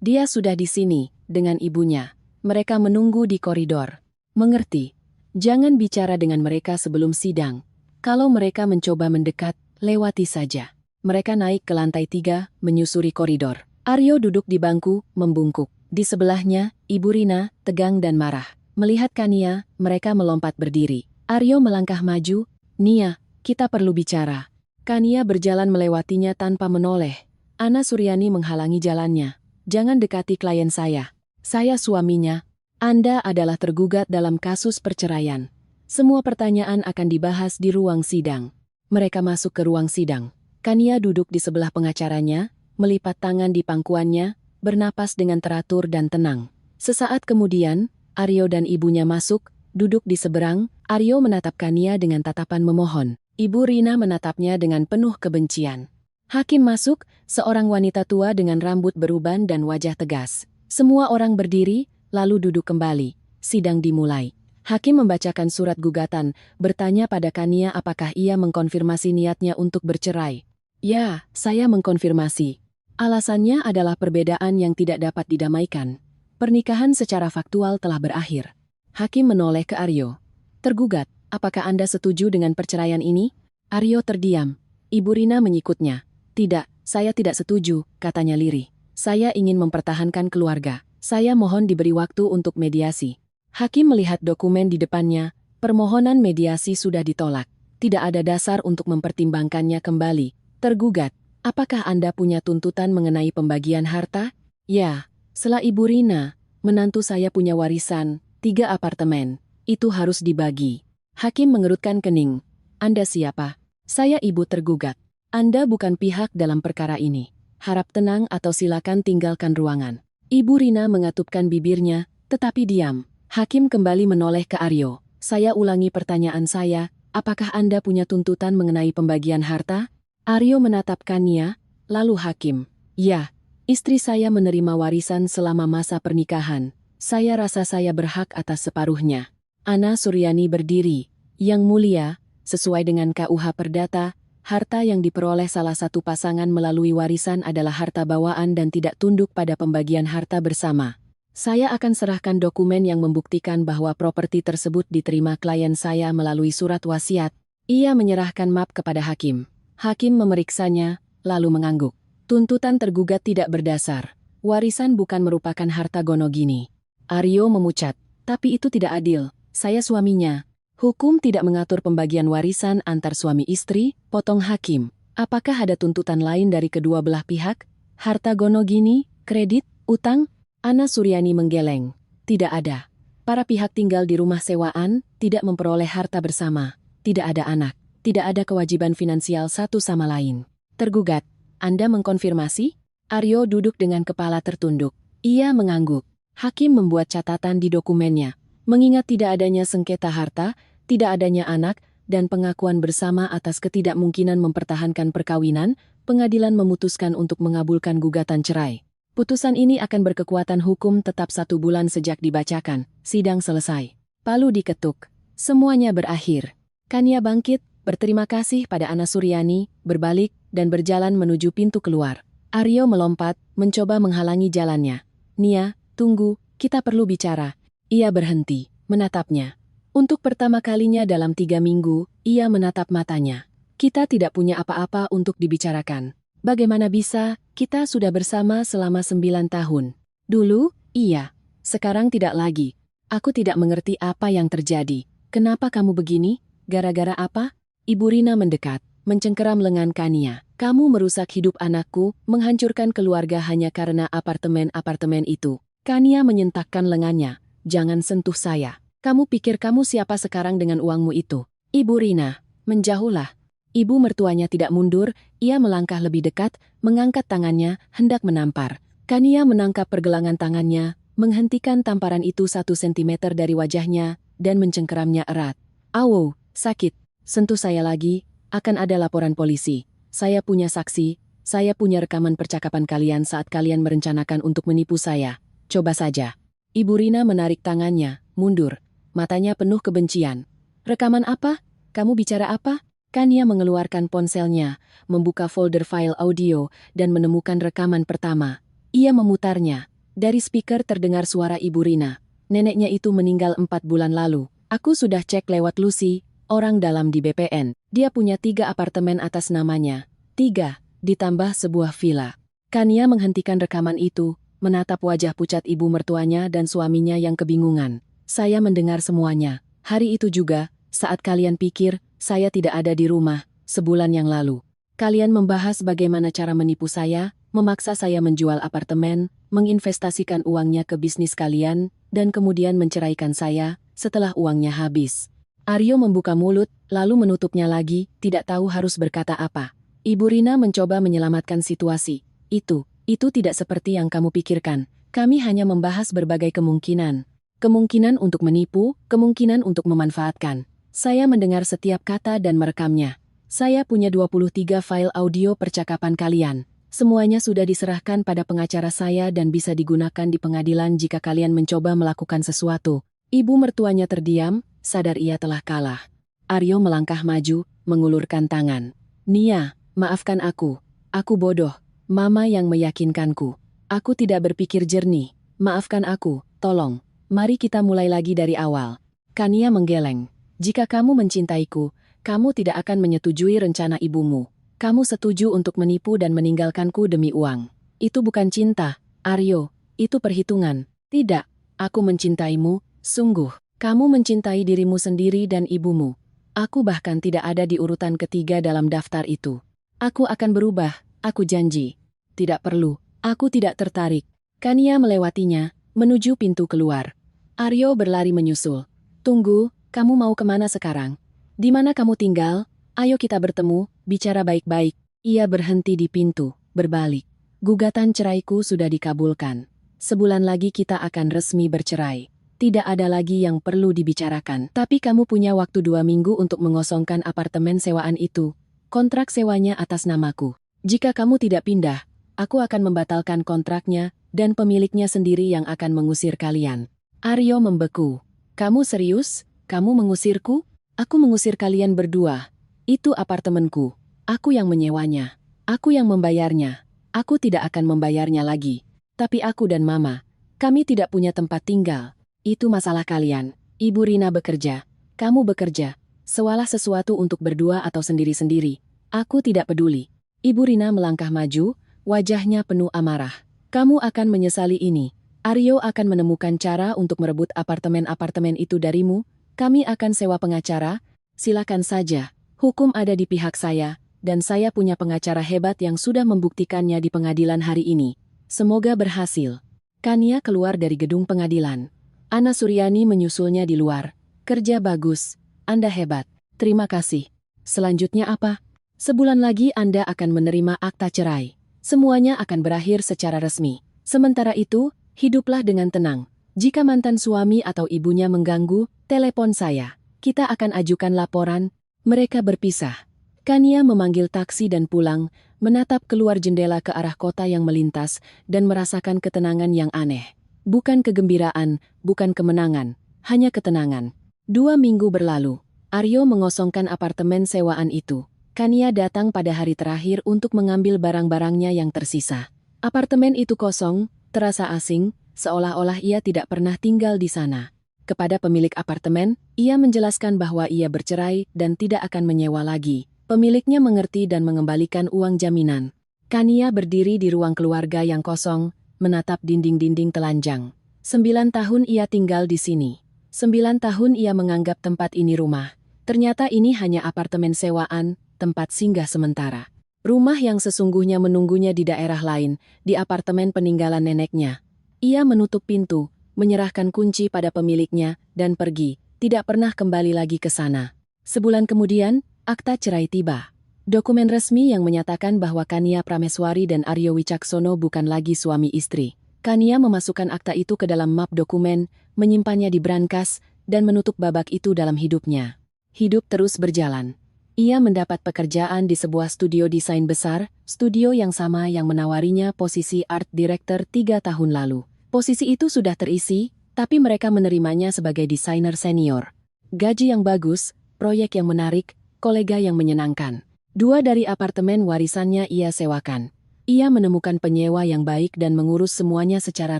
S1: Dia sudah di sini, dengan ibunya. Mereka menunggu di koridor. Mengerti. Jangan bicara dengan mereka sebelum sidang. Kalau mereka mencoba mendekat, lewati saja. Mereka naik ke lantai 3, menyusuri koridor. Aryo duduk di bangku, membungkuk. Di sebelahnya, Ibu Rina, tegang dan marah. Melihat Kania, mereka melompat berdiri. Aryo melangkah maju. Nia, kita perlu bicara. Kania berjalan melewatinya tanpa menoleh. Ana Suryani menghalangi jalannya. Jangan dekati klien saya. Saya suaminya. Anda adalah tergugat dalam kasus perceraian. Semua pertanyaan akan dibahas di ruang sidang. Mereka masuk ke ruang sidang. Kania duduk di sebelah pengacaranya, melipat tangan di pangkuannya, bernapas dengan teratur dan tenang. Sesaat kemudian, Aryo dan ibunya masuk, duduk di seberang. Aryo menatap Kania dengan tatapan memohon. Ibu Rina menatapnya dengan penuh kebencian. Hakim masuk, seorang wanita tua dengan rambut beruban dan wajah tegas. Semua orang berdiri, lalu duduk kembali. Sidang dimulai. Hakim membacakan surat gugatan, bertanya pada Kania apakah ia mengkonfirmasi niatnya untuk bercerai. Ya, saya mengkonfirmasi. Alasannya adalah perbedaan yang tidak dapat didamaikan. Pernikahan secara faktual telah berakhir. Hakim menoleh ke Aryo. Tergugat, apakah Anda setuju dengan perceraian ini? Aryo terdiam. Ibu Rina menyikutnya. Tidak, saya tidak setuju, katanya lirih. Saya ingin mempertahankan keluarga. Saya mohon diberi waktu untuk mediasi. Hakim melihat dokumen di depannya. Permohonan mediasi sudah ditolak. Tidak ada dasar untuk mempertimbangkannya kembali. Tergugat, apakah Anda punya tuntutan mengenai pembagian harta? Ya, setelah Ibu Rina, menantu saya punya warisan, 3 apartemen. Itu harus dibagi. Hakim mengerutkan kening. Anda siapa? Saya ibu tergugat. Anda bukan pihak dalam perkara ini. Harap tenang atau silakan tinggalkan ruangan. Ibu Rina mengatupkan bibirnya, tetapi diam. Hakim kembali menoleh ke Aryo. Saya ulangi pertanyaan saya, apakah Anda punya tuntutan mengenai pembagian harta? Aryo menatapkannya, lalu Hakim. Ya, istri saya menerima warisan selama masa pernikahan. Saya rasa saya berhak atas separuhnya. Ana Suryani berdiri. Yang mulia, sesuai dengan KUH Perdata, harta yang diperoleh salah satu pasangan melalui warisan adalah harta bawaan dan tidak tunduk pada pembagian harta bersama. Saya akan serahkan dokumen yang membuktikan bahwa properti tersebut diterima klien saya melalui surat wasiat. Ia menyerahkan map kepada hakim. Hakim memeriksanya, lalu mengangguk. Tuntutan tergugat tidak berdasar. Warisan bukan merupakan harta Gonogini. Aryo memucat. Tapi itu tidak adil. Saya suaminya. Hukum tidak mengatur pembagian warisan antar suami istri, potong hakim. Apakah ada tuntutan lain dari kedua belah pihak? Harta Gonogini, kredit, utang? Ana Suryani menggeleng. Tidak ada. Para pihak tinggal di rumah sewaan, tidak memperoleh harta bersama. Tidak ada anak. Tidak ada kewajiban finansial satu sama lain. Tergugat, Anda mengkonfirmasi? Aryo duduk dengan kepala tertunduk. Ia mengangguk. Hakim membuat catatan di dokumennya. Mengingat tidak adanya sengketa harta, tidak adanya anak, dan pengakuan bersama atas ketidakmungkinan mempertahankan perkawinan, pengadilan memutuskan untuk mengabulkan gugatan cerai. Putusan ini akan berkekuatan hukum tetap 1 bulan sejak dibacakan. Sidang selesai. Palu diketuk. Semuanya berakhir. Kania bangkit, berterima kasih pada Ana Suryani, berbalik, dan berjalan menuju pintu keluar. Aryo melompat, mencoba menghalangi jalannya. Nia, tunggu, kita perlu bicara. Ia berhenti, menatapnya. Untuk pertama kalinya dalam 3 minggu, ia menatap matanya. Kita tidak punya apa-apa untuk dibicarakan. Bagaimana bisa, kita sudah bersama selama 9 tahun. Dulu, iya. Sekarang tidak lagi. Aku tidak mengerti apa yang terjadi. Kenapa kamu begini? Gara-gara apa? Ibu Rina mendekat, mencengkeram lengan Kania. Kamu merusak hidup anakku, menghancurkan keluarga hanya karena apartemen-apartemen itu. Kania menyentakkan lengannya. Jangan sentuh saya. Kamu pikir kamu siapa sekarang dengan uangmu itu? Ibu Rina, menjauhlah. Ibu mertuanya tidak mundur, ia melangkah lebih dekat, mengangkat tangannya, hendak menampar. Kania menangkap pergelangan tangannya, menghentikan tamparan itu 1 sentimeter dari wajahnya, dan mencengkeramnya erat. Awo, sakit. Sentuh saya lagi, akan ada laporan polisi. Saya punya saksi, saya punya rekaman percakapan kalian saat kalian merencanakan untuk menipu saya. Coba saja. Ibu Rina menarik tangannya, mundur. Matanya penuh kebencian. Rekaman apa? Kamu bicara apa? Kania mengeluarkan ponselnya, membuka folder file audio, dan menemukan rekaman pertama. Ia memutarnya. Dari speaker terdengar suara Ibu Rina. Neneknya itu meninggal 4 bulan lalu. Aku sudah cek lewat Lucy, orang dalam di BPN. Dia punya 3 apartemen atas namanya. 3, ditambah sebuah villa. Kania menghentikan rekaman itu, menatap wajah pucat ibu mertuanya dan suaminya yang kebingungan. Saya mendengar semuanya. Hari itu juga, saat kalian pikir, saya tidak ada di rumah, sebulan yang lalu. Kalian membahas bagaimana cara menipu saya, memaksa saya menjual apartemen, menginvestasikan uangnya ke bisnis kalian, dan kemudian menceraikan saya, setelah uangnya habis. Aryo membuka mulut, lalu menutupnya lagi, tidak tahu harus berkata apa. Ibu Rina mencoba menyelamatkan situasi. Itu tidak seperti yang kamu pikirkan. Kami hanya membahas berbagai kemungkinan. Kemungkinan untuk menipu, kemungkinan untuk memanfaatkan. Saya mendengar setiap kata dan merekamnya. Saya punya 23 file audio percakapan kalian. Semuanya sudah diserahkan pada pengacara saya dan bisa digunakan di pengadilan jika kalian mencoba melakukan sesuatu. Ibu mertuanya terdiam, sadar ia telah kalah. Aryo melangkah maju, mengulurkan tangan. Nia, maafkan aku. Aku bodoh. Mama yang meyakinkanku. Aku tidak berpikir jernih. Maafkan aku, tolong. Mari kita mulai lagi dari awal. Kania menggeleng. Jika kamu mencintaiku, kamu tidak akan menyetujui rencana ibumu. Kamu setuju untuk menipu dan meninggalkanku demi uang. Itu bukan cinta, Aryo. Itu perhitungan. Tidak, aku mencintaimu, sungguh. Kamu mencintai dirimu sendiri dan ibumu. Aku bahkan tidak ada di urutan ketiga dalam daftar itu. Aku akan berubah. Aku janji. Tidak perlu, aku tidak tertarik. Kania melewatinya, menuju pintu keluar. Aryo berlari menyusul. Tunggu, kamu mau kemana sekarang? Di mana kamu tinggal? Ayo kita bertemu, bicara baik-baik. Ia berhenti di pintu, berbalik. Gugatan ceraiku sudah dikabulkan. Sebulan lagi kita akan resmi bercerai. Tidak ada lagi yang perlu dibicarakan. Tapi kamu punya waktu 2 minggu untuk mengosongkan apartemen sewaan itu. Kontrak sewanya atas namaku. Jika kamu tidak pindah, aku akan membatalkan kontraknya, dan pemiliknya sendiri yang akan mengusir kalian. Aryo membeku. Kamu serius? Kamu mengusirku? Aku mengusir kalian berdua. Itu apartemenku. Aku yang menyewanya. Aku yang membayarnya. Aku tidak akan membayarnya lagi. Tapi aku dan Mama, kami tidak punya tempat tinggal. Itu masalah kalian. Ibu Rina bekerja. Kamu bekerja. Sewalah sesuatu untuk berdua atau sendiri-sendiri. Aku tidak peduli. Ibu Rina melangkah maju, wajahnya penuh amarah. Kamu akan menyesali ini. Aryo akan menemukan cara untuk merebut apartemen-apartemen itu darimu. Kami akan sewa pengacara. Silakan saja. Hukum ada di pihak saya, dan saya punya pengacara hebat yang sudah membuktikannya di pengadilan hari ini. Semoga berhasil. Kania keluar dari gedung pengadilan. Ana Suryani menyusulnya di luar. Kerja bagus. Anda hebat. Terima kasih. Selanjutnya apa? Sebulan lagi Anda akan menerima akta cerai. Semuanya akan berakhir secara resmi. Sementara itu, hiduplah dengan tenang. Jika mantan suami atau ibunya mengganggu, telepon saya. Kita akan ajukan laporan. Mereka berpisah. Kania memanggil taksi dan pulang, menatap keluar jendela ke arah kota yang melintas, dan merasakan ketenangan yang aneh. Bukan kegembiraan, bukan kemenangan, hanya ketenangan. 2 minggu berlalu. Aryo mengosongkan apartemen sewaan itu. Kania datang pada hari terakhir untuk mengambil barang-barangnya yang tersisa. Apartemen itu kosong, terasa asing, seolah-olah ia tidak pernah tinggal di sana. Kepada pemilik apartemen, ia menjelaskan bahwa ia bercerai dan tidak akan menyewa lagi. Pemiliknya mengerti dan mengembalikan uang jaminan. Kania berdiri di ruang keluarga yang kosong, menatap dinding-dinding telanjang. 9 tahun ia tinggal di sini. 9 tahun ia menganggap tempat ini rumah. Ternyata ini hanya apartemen sewaan, tempat singgah sementara. Rumah yang sesungguhnya menunggunya di daerah lain, di apartemen peninggalan neneknya. Ia menutup pintu, menyerahkan kunci pada pemiliknya, dan pergi, tidak pernah kembali lagi ke sana. Sebulan kemudian, akta cerai tiba. Dokumen resmi yang menyatakan bahwa Kania Prameswari dan Aryo Wicaksono bukan lagi suami istri. Kania memasukkan akta itu ke dalam map dokumen, menyimpannya di brankas, dan menutup babak itu dalam hidupnya. Hidup terus berjalan. Ia mendapat pekerjaan di sebuah studio desain besar, studio yang sama yang menawarinya posisi art director 3 tahun lalu. Posisi itu sudah terisi, tapi mereka menerimanya sebagai desainer senior. Gaji yang bagus, proyek yang menarik, kolega yang menyenangkan. 2 dari apartemen warisannya ia sewakan. Ia menemukan penyewa yang baik dan mengurus semuanya secara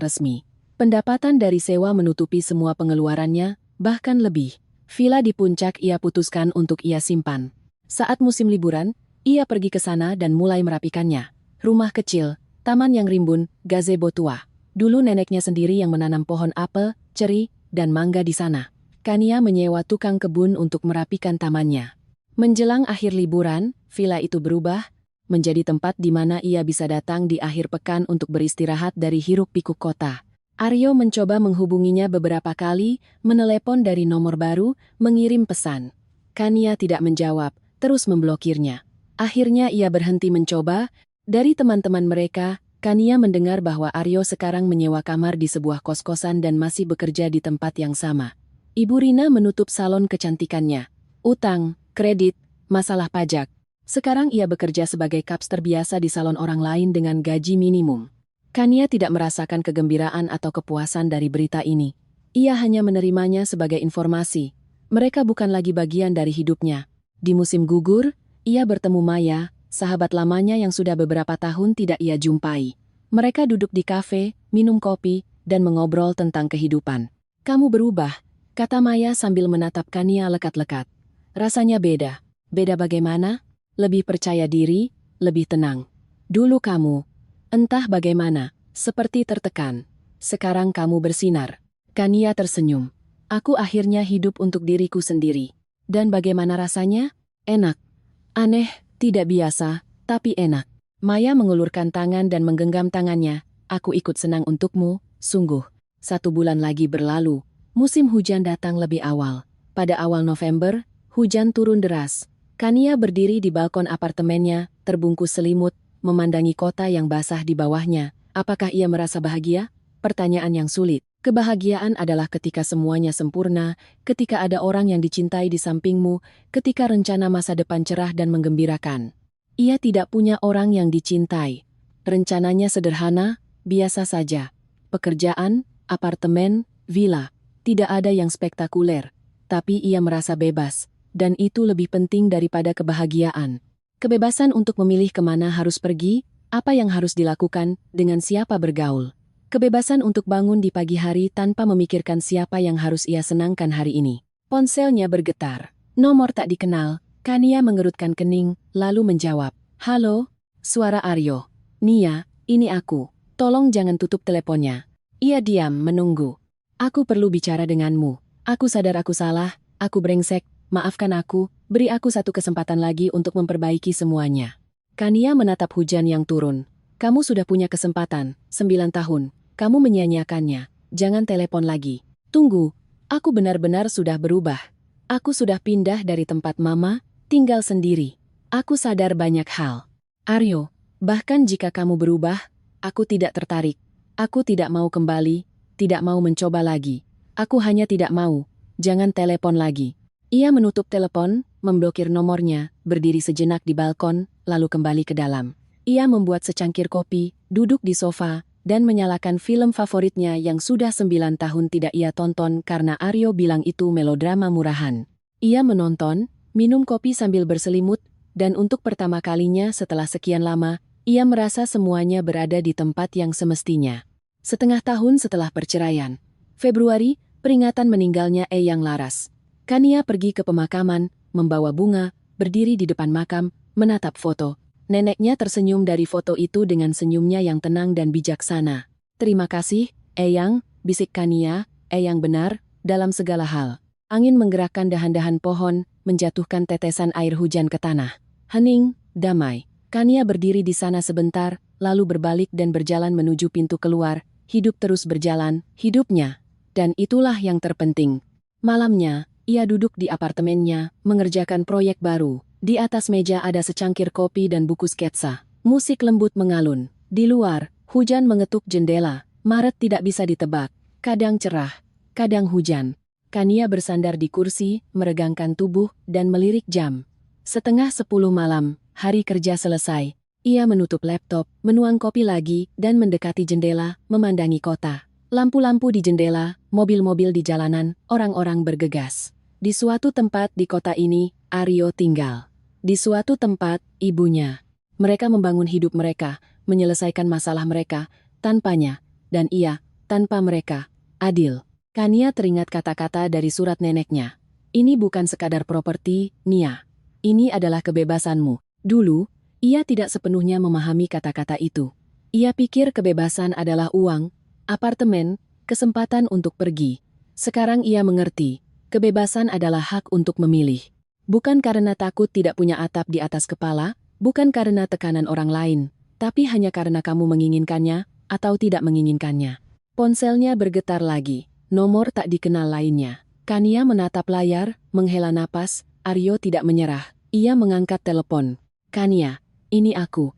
S1: resmi. Pendapatan dari sewa menutupi semua pengeluarannya, bahkan lebih. Villa di puncak ia putuskan untuk ia simpan. Saat musim liburan, ia pergi ke sana dan mulai merapikannya. Rumah kecil, taman yang rimbun, gazebo tua. Dulu neneknya sendiri yang menanam pohon apel, ceri, dan mangga di sana. Kania menyewa tukang kebun untuk merapikan tamannya. Menjelang akhir liburan, villa itu berubah menjadi tempat di mana ia bisa datang di akhir pekan untuk beristirahat dari hiruk-pikuk kota. Aryo mencoba menghubunginya beberapa kali, menelepon dari nomor baru, mengirim pesan. Kania tidak menjawab, terus memblokirnya. Akhirnya ia berhenti mencoba. Dari teman-teman mereka, Kania mendengar bahwa Aryo sekarang menyewa kamar di sebuah kos-kosan dan masih bekerja di tempat yang sama. Ibu Rina menutup salon kecantikannya. Utang, kredit, masalah pajak. Sekarang ia bekerja sebagai kapster biasa di salon orang lain dengan gaji minimum. Kania tidak merasakan kegembiraan atau kepuasan dari berita ini. Ia hanya menerimanya sebagai informasi. Mereka bukan lagi bagian dari hidupnya. Di musim gugur, ia bertemu Maya, sahabat lamanya yang sudah beberapa tahun tidak ia jumpai. Mereka duduk di kafe, minum kopi, dan mengobrol tentang kehidupan. Kamu berubah, kata Maya sambil menatap Kania lekat-lekat. Rasanya beda. Beda bagaimana? Lebih percaya diri, lebih tenang. Dulu kamu, entah bagaimana, seperti tertekan. Sekarang kamu bersinar. Kania tersenyum. Aku akhirnya hidup untuk diriku sendiri. Dan bagaimana rasanya? Enak. Aneh, tidak biasa, tapi enak. Maya mengulurkan tangan dan menggenggam tangannya. Aku ikut senang untukmu, sungguh. 1 bulan lagi berlalu. Musim hujan datang lebih awal. Pada awal November, hujan turun deras. Kania berdiri di balkon apartemennya, terbungkus selimut, memandangi kota yang basah di bawahnya. Apakah ia merasa bahagia? Pertanyaan yang sulit. Kebahagiaan adalah ketika semuanya sempurna, ketika ada orang yang dicintai di sampingmu, ketika rencana masa depan cerah dan menggembirakan. Ia tidak punya orang yang dicintai. Rencananya sederhana, biasa saja. Pekerjaan, apartemen, villa. Tidak ada yang spektakuler. Tapi ia merasa bebas. Dan itu lebih penting daripada kebahagiaan. Kebebasan untuk memilih kemana harus pergi, apa yang harus dilakukan, dengan siapa bergaul. Kebebasan untuk bangun di pagi hari tanpa memikirkan siapa yang harus ia senangkan hari ini. Ponselnya bergetar. Nomor tak dikenal. Kania mengerutkan kening, lalu menjawab. Halo, suara Aryo. Nia, ini aku. Tolong jangan tutup teleponnya. Ia diam, menunggu. Aku perlu bicara denganmu. Aku sadar aku salah, aku brengsek. Maafkan aku, beri aku satu kesempatan lagi untuk memperbaiki semuanya. Kania menatap hujan yang turun. Kamu sudah punya kesempatan, 9 tahun. Kamu menyia-nyiakannya. Jangan telepon lagi. Tunggu, aku benar-benar sudah berubah. Aku sudah pindah dari tempat mama, tinggal sendiri. Aku sadar banyak hal. Aryo, bahkan jika kamu berubah, aku tidak tertarik. Aku tidak mau kembali, tidak mau mencoba lagi. Aku hanya tidak mau. Jangan telepon lagi. Ia menutup telepon, memblokir nomornya, berdiri sejenak di balkon, lalu kembali ke dalam. Ia membuat secangkir kopi, duduk di sofa, dan menyalakan film favoritnya yang sudah 9 tahun tidak ia tonton karena Aryo bilang itu melodrama murahan. Ia menonton, minum kopi sambil berselimut, dan untuk pertama kalinya setelah sekian lama, ia merasa semuanya berada di tempat yang semestinya. Setengah tahun setelah perceraian, Februari, peringatan meninggalnya Eyang Laras. Kania pergi ke pemakaman, membawa bunga, berdiri di depan makam, menatap foto. Neneknya tersenyum dari foto itu dengan senyumnya yang tenang dan bijaksana. Terima kasih, Eyang, bisik Kania, Eyang benar, dalam segala hal. Angin menggerakkan dahan-dahan pohon, menjatuhkan tetesan air hujan ke tanah. Hening, damai. Kania berdiri di sana sebentar, lalu berbalik dan berjalan menuju pintu keluar. Hidup terus berjalan, hidupnya. Dan itulah yang terpenting. Malamnya, ia duduk di apartemennya, mengerjakan proyek baru. Di atas meja ada secangkir kopi dan buku sketsa. Musik lembut mengalun. Di luar, hujan mengetuk jendela. Maret tidak bisa ditebak. Kadang cerah, kadang hujan. Kania bersandar di kursi, meregangkan tubuh, dan melirik jam. 9:30 malam, hari kerja selesai. Ia menutup laptop, menuang kopi lagi, dan mendekati jendela, memandangi kota. Lampu-lampu di jendela, mobil-mobil di jalanan, orang-orang bergegas. Di suatu tempat di kota ini, Aryo tinggal. Di suatu tempat, ibunya. Mereka membangun hidup mereka, menyelesaikan masalah mereka, tanpanya, dan ia, tanpa mereka, adil. Kania teringat kata-kata dari surat neneknya. Ini bukan sekadar properti, Nia. Ini adalah kebebasanmu. Dulu, ia tidak sepenuhnya memahami kata-kata itu. Ia pikir kebebasan adalah uang, apartemen, kesempatan untuk pergi. Sekarang ia mengerti. Kebebasan adalah hak untuk memilih. Bukan karena takut tidak punya atap di atas kepala, bukan karena tekanan orang lain, tapi hanya karena kamu menginginkannya atau tidak menginginkannya. Ponselnya bergetar lagi, nomor tak dikenal lainnya. Kania menatap layar, menghela napas, Aryo tidak menyerah. Ia mengangkat telepon. Kania, ini aku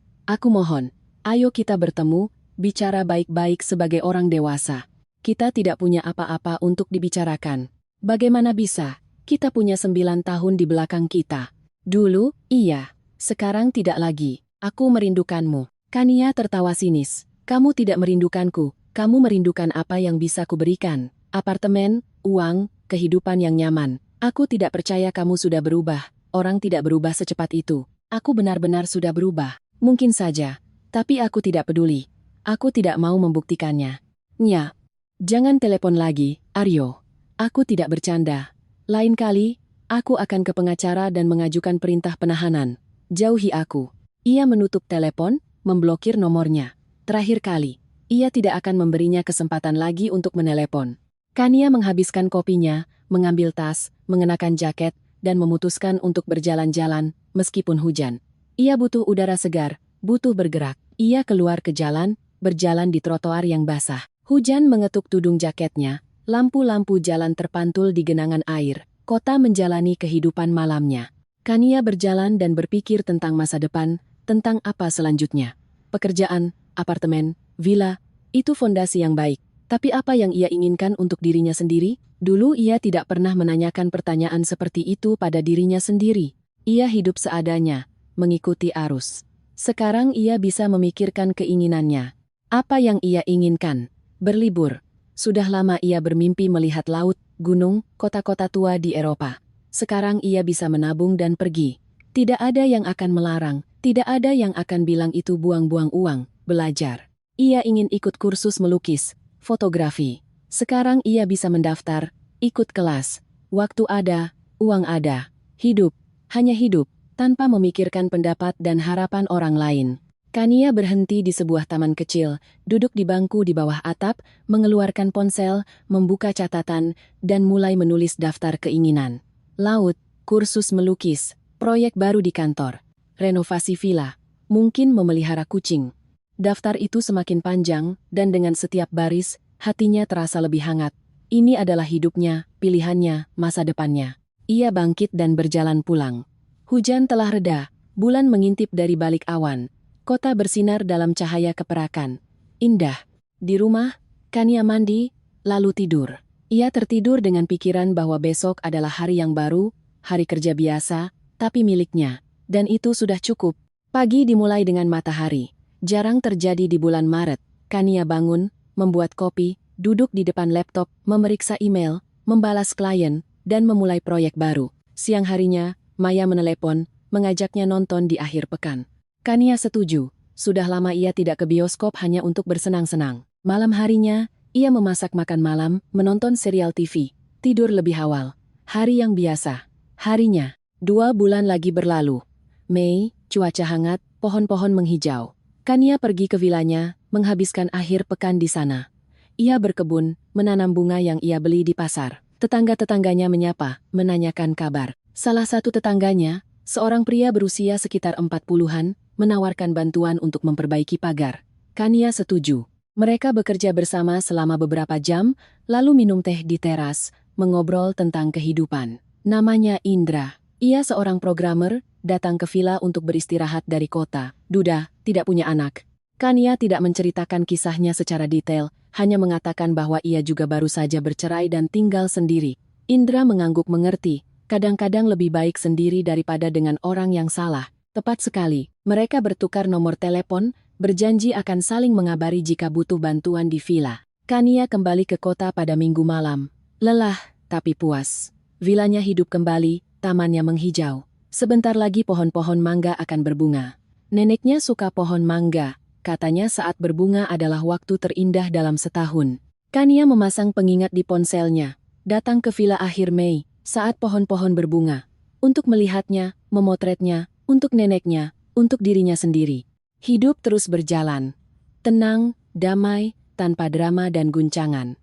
S1: mohon, ayo kita bertemu, bicara baik-baik sebagai orang dewasa. Kita tidak punya apa-apa untuk dibicarakan. Bagaimana bisa? Kita punya 9 tahun di belakang kita. Dulu, iya. Sekarang tidak lagi. Aku merindukanmu. Kania tertawa sinis. Kamu tidak merindukanku. Kamu merindukan apa yang bisa kuberikan. Apartemen, uang, kehidupan yang nyaman. Aku tidak percaya kamu sudah berubah. Orang tidak berubah secepat itu. Aku benar-benar sudah berubah. Mungkin saja. Tapi aku tidak peduli. Aku tidak mau membuktikannya. Nya. Jangan telepon lagi, Aryo. Aku tidak bercanda. Lain kali, aku akan ke pengacara dan mengajukan perintah penahanan. Jauhi aku. Ia menutup telepon, memblokir nomornya. Terakhir kali, ia tidak akan memberinya kesempatan lagi untuk menelepon. Kania menghabiskan kopinya, mengambil tas, mengenakan jaket, dan memutuskan untuk berjalan-jalan, meskipun hujan. Ia butuh udara segar, butuh bergerak. Ia keluar ke jalan, berjalan di trotoar yang basah. Hujan mengetuk tudung jaketnya. Lampu-lampu jalan terpantul di genangan air, kota menjalani kehidupan malamnya. Kania berjalan dan berpikir tentang masa depan, tentang apa selanjutnya. Pekerjaan, apartemen, villa, itu fondasi yang baik. Tapi apa yang ia inginkan untuk dirinya sendiri? Dulu ia tidak pernah menanyakan pertanyaan seperti itu pada dirinya sendiri. Ia hidup seadanya, mengikuti arus. Sekarang ia bisa memikirkan keinginannya. Apa yang ia inginkan? Berlibur. Sudah lama ia bermimpi melihat laut, gunung, kota-kota tua di Eropa. Sekarang ia bisa menabung dan pergi. Tidak ada yang akan melarang, tidak ada yang akan bilang itu buang-buang uang, belajar. Ia ingin ikut kursus melukis, fotografi. Sekarang ia bisa mendaftar, ikut kelas. Waktu ada, uang ada. Hidup, hanya hidup, tanpa memikirkan pendapat dan harapan orang lain. Kania berhenti di sebuah taman kecil, duduk di bangku di bawah atap, mengeluarkan ponsel, membuka catatan, dan mulai menulis daftar keinginan. Laut, kursus melukis, proyek baru di kantor, renovasi villa, mungkin memelihara kucing. Daftar itu semakin panjang, dan dengan setiap baris, hatinya terasa lebih hangat. Ini adalah hidupnya, pilihannya, masa depannya. Ia bangkit dan berjalan pulang. Hujan telah reda, bulan mengintip dari balik awan. Kota bersinar dalam cahaya keperakan. Indah. Di rumah, Kania mandi, lalu tidur. Ia tertidur dengan pikiran bahwa besok adalah hari yang baru, hari kerja biasa, tapi miliknya. Dan itu sudah cukup. Pagi dimulai dengan matahari. Jarang terjadi di bulan Maret. Kania bangun, membuat kopi, duduk di depan laptop, memeriksa email, membalas klien, dan memulai proyek baru. Siang harinya, Maya menelepon, mengajaknya nonton di akhir pekan. Kania setuju. Sudah lama ia tidak ke bioskop hanya untuk bersenang-senang. Malam harinya, ia memasak makan malam, menonton serial TV, tidur lebih awal. Hari yang biasa. Harinya. 2 bulan lagi berlalu. Mei, cuaca hangat, pohon-pohon menghijau. Kania pergi ke vilanya, menghabiskan akhir pekan di sana. Ia berkebun, menanam bunga yang ia beli di pasar. Tetangga-tetangganya menyapa, menanyakan kabar. Salah satu tetangganya, seorang pria berusia sekitar 40-an, menawarkan bantuan untuk memperbaiki pagar. Kania setuju. Mereka bekerja bersama selama beberapa jam, lalu minum teh di teras, mengobrol tentang kehidupan. Namanya Indra. Ia seorang programmer, datang ke villa untuk beristirahat dari kota. Duda, tidak punya anak. Kania tidak menceritakan kisahnya secara detail, hanya mengatakan bahwa ia juga baru saja bercerai dan tinggal sendiri. Indra mengangguk mengerti, kadang-kadang lebih baik sendiri daripada dengan orang yang salah. Tepat sekali, mereka bertukar nomor telepon, berjanji akan saling mengabari jika butuh bantuan di villa. Kania kembali ke kota pada Minggu malam. Lelah, tapi puas. Vilanya hidup kembali, tamannya menghijau. Sebentar lagi pohon-pohon mangga akan berbunga. Neneknya suka pohon mangga, katanya saat berbunga adalah waktu terindah dalam setahun. Kania memasang pengingat di ponselnya, datang ke villa akhir Mei, saat pohon-pohon berbunga. Untuk melihatnya, memotretnya, untuk neneknya, untuk dirinya sendiri. Hidup terus berjalan. Tenang, damai, tanpa drama dan guncangan.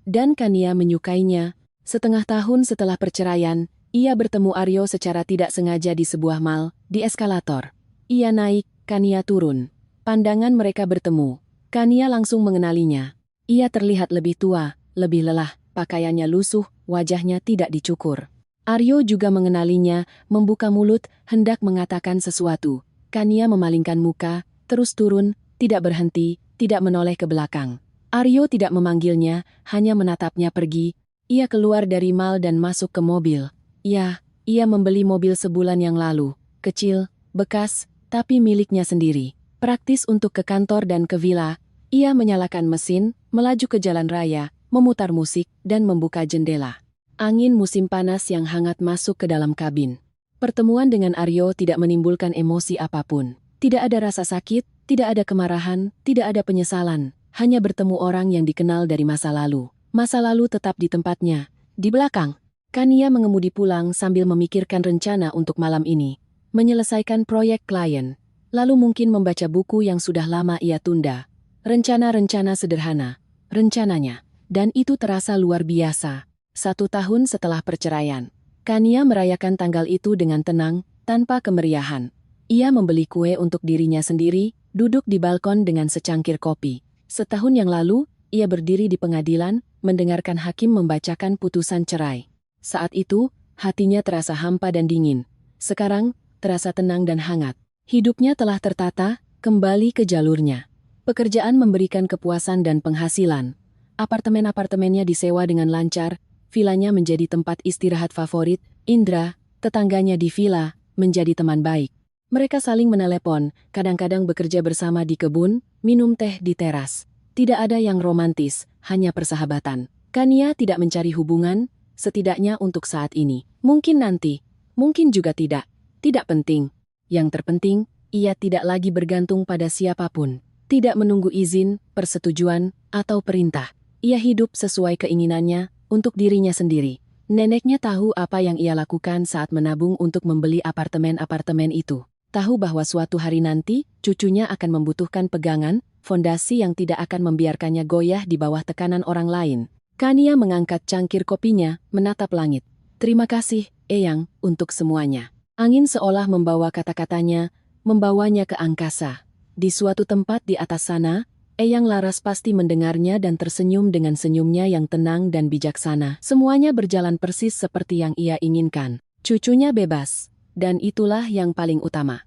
S1: Dan Kania menyukainya. Setengah tahun setelah perceraian, ia bertemu Aryo secara tidak sengaja di sebuah mall, di eskalator. Ia naik, Kania turun. Pandangan mereka bertemu. Kania langsung mengenalinya. Ia terlihat lebih tua, lebih lelah, pakaiannya lusuh, wajahnya tidak dicukur. Aryo juga mengenalinya, membuka mulut, hendak mengatakan sesuatu. Kania memalingkan muka, terus turun, tidak berhenti, tidak menoleh ke belakang. Aryo tidak memanggilnya, hanya menatapnya pergi. Ia keluar dari mall dan masuk ke mobil. Ya, ia membeli mobil sebulan yang lalu. Kecil, bekas, tapi miliknya sendiri. Praktis untuk ke kantor dan ke villa. Ia menyalakan mesin, melaju ke jalan raya, memutar musik, dan membuka jendela. Angin musim panas yang hangat masuk ke dalam kabin. Pertemuan dengan Aryo tidak menimbulkan emosi apapun. Tidak ada rasa sakit, tidak ada kemarahan, tidak ada penyesalan. Hanya bertemu orang yang dikenal dari masa lalu. Masa lalu tetap di tempatnya. Di belakang, Kania mengemudi pulang sambil memikirkan rencana untuk malam ini. Menyelesaikan proyek klien. Lalu mungkin membaca buku yang sudah lama ia tunda. Rencana-rencana sederhana. Rencananya. Dan itu terasa luar biasa. 1 tahun setelah perceraian. Kania merayakan tanggal itu dengan tenang, tanpa kemeriahan. Ia membeli kue untuk dirinya sendiri, duduk di balkon dengan secangkir kopi. Setahun yang lalu, ia berdiri di pengadilan, mendengarkan hakim membacakan putusan cerai. Saat itu, hatinya terasa hampa dan dingin. Sekarang, terasa tenang dan hangat. Hidupnya telah tertata, kembali ke jalurnya. Pekerjaan memberikan kepuasan dan penghasilan. Apartemen-apartemennya disewa dengan lancar, vilanya menjadi tempat istirahat favorit. Indra, tetangganya di vila, menjadi teman baik. Mereka saling menelepon, kadang-kadang bekerja bersama di kebun, minum teh di teras. Tidak ada yang romantis, hanya persahabatan. Kania tidak mencari hubungan, setidaknya untuk saat ini. Mungkin nanti, mungkin juga tidak. Tidak penting. Yang terpenting, ia tidak lagi bergantung pada siapapun. Tidak menunggu izin, persetujuan, atau perintah. Ia hidup sesuai keinginannya, untuk dirinya sendiri. Neneknya tahu apa yang ia lakukan saat menabung untuk membeli apartemen-apartemen itu. Tahu bahwa suatu hari nanti, cucunya akan membutuhkan pegangan, fondasi yang tidak akan membiarkannya goyah di bawah tekanan orang lain. Kania mengangkat cangkir kopinya, menatap langit. Terima kasih, Eyang, untuk semuanya. Angin seolah membawa kata-katanya, membawanya ke angkasa. Di suatu tempat di atas sana, Eyang Laras pasti mendengarnya dan tersenyum dengan senyumnya yang tenang dan bijaksana. Semuanya berjalan persis seperti yang ia inginkan. Cucunya bebas. Dan itulah yang paling utama.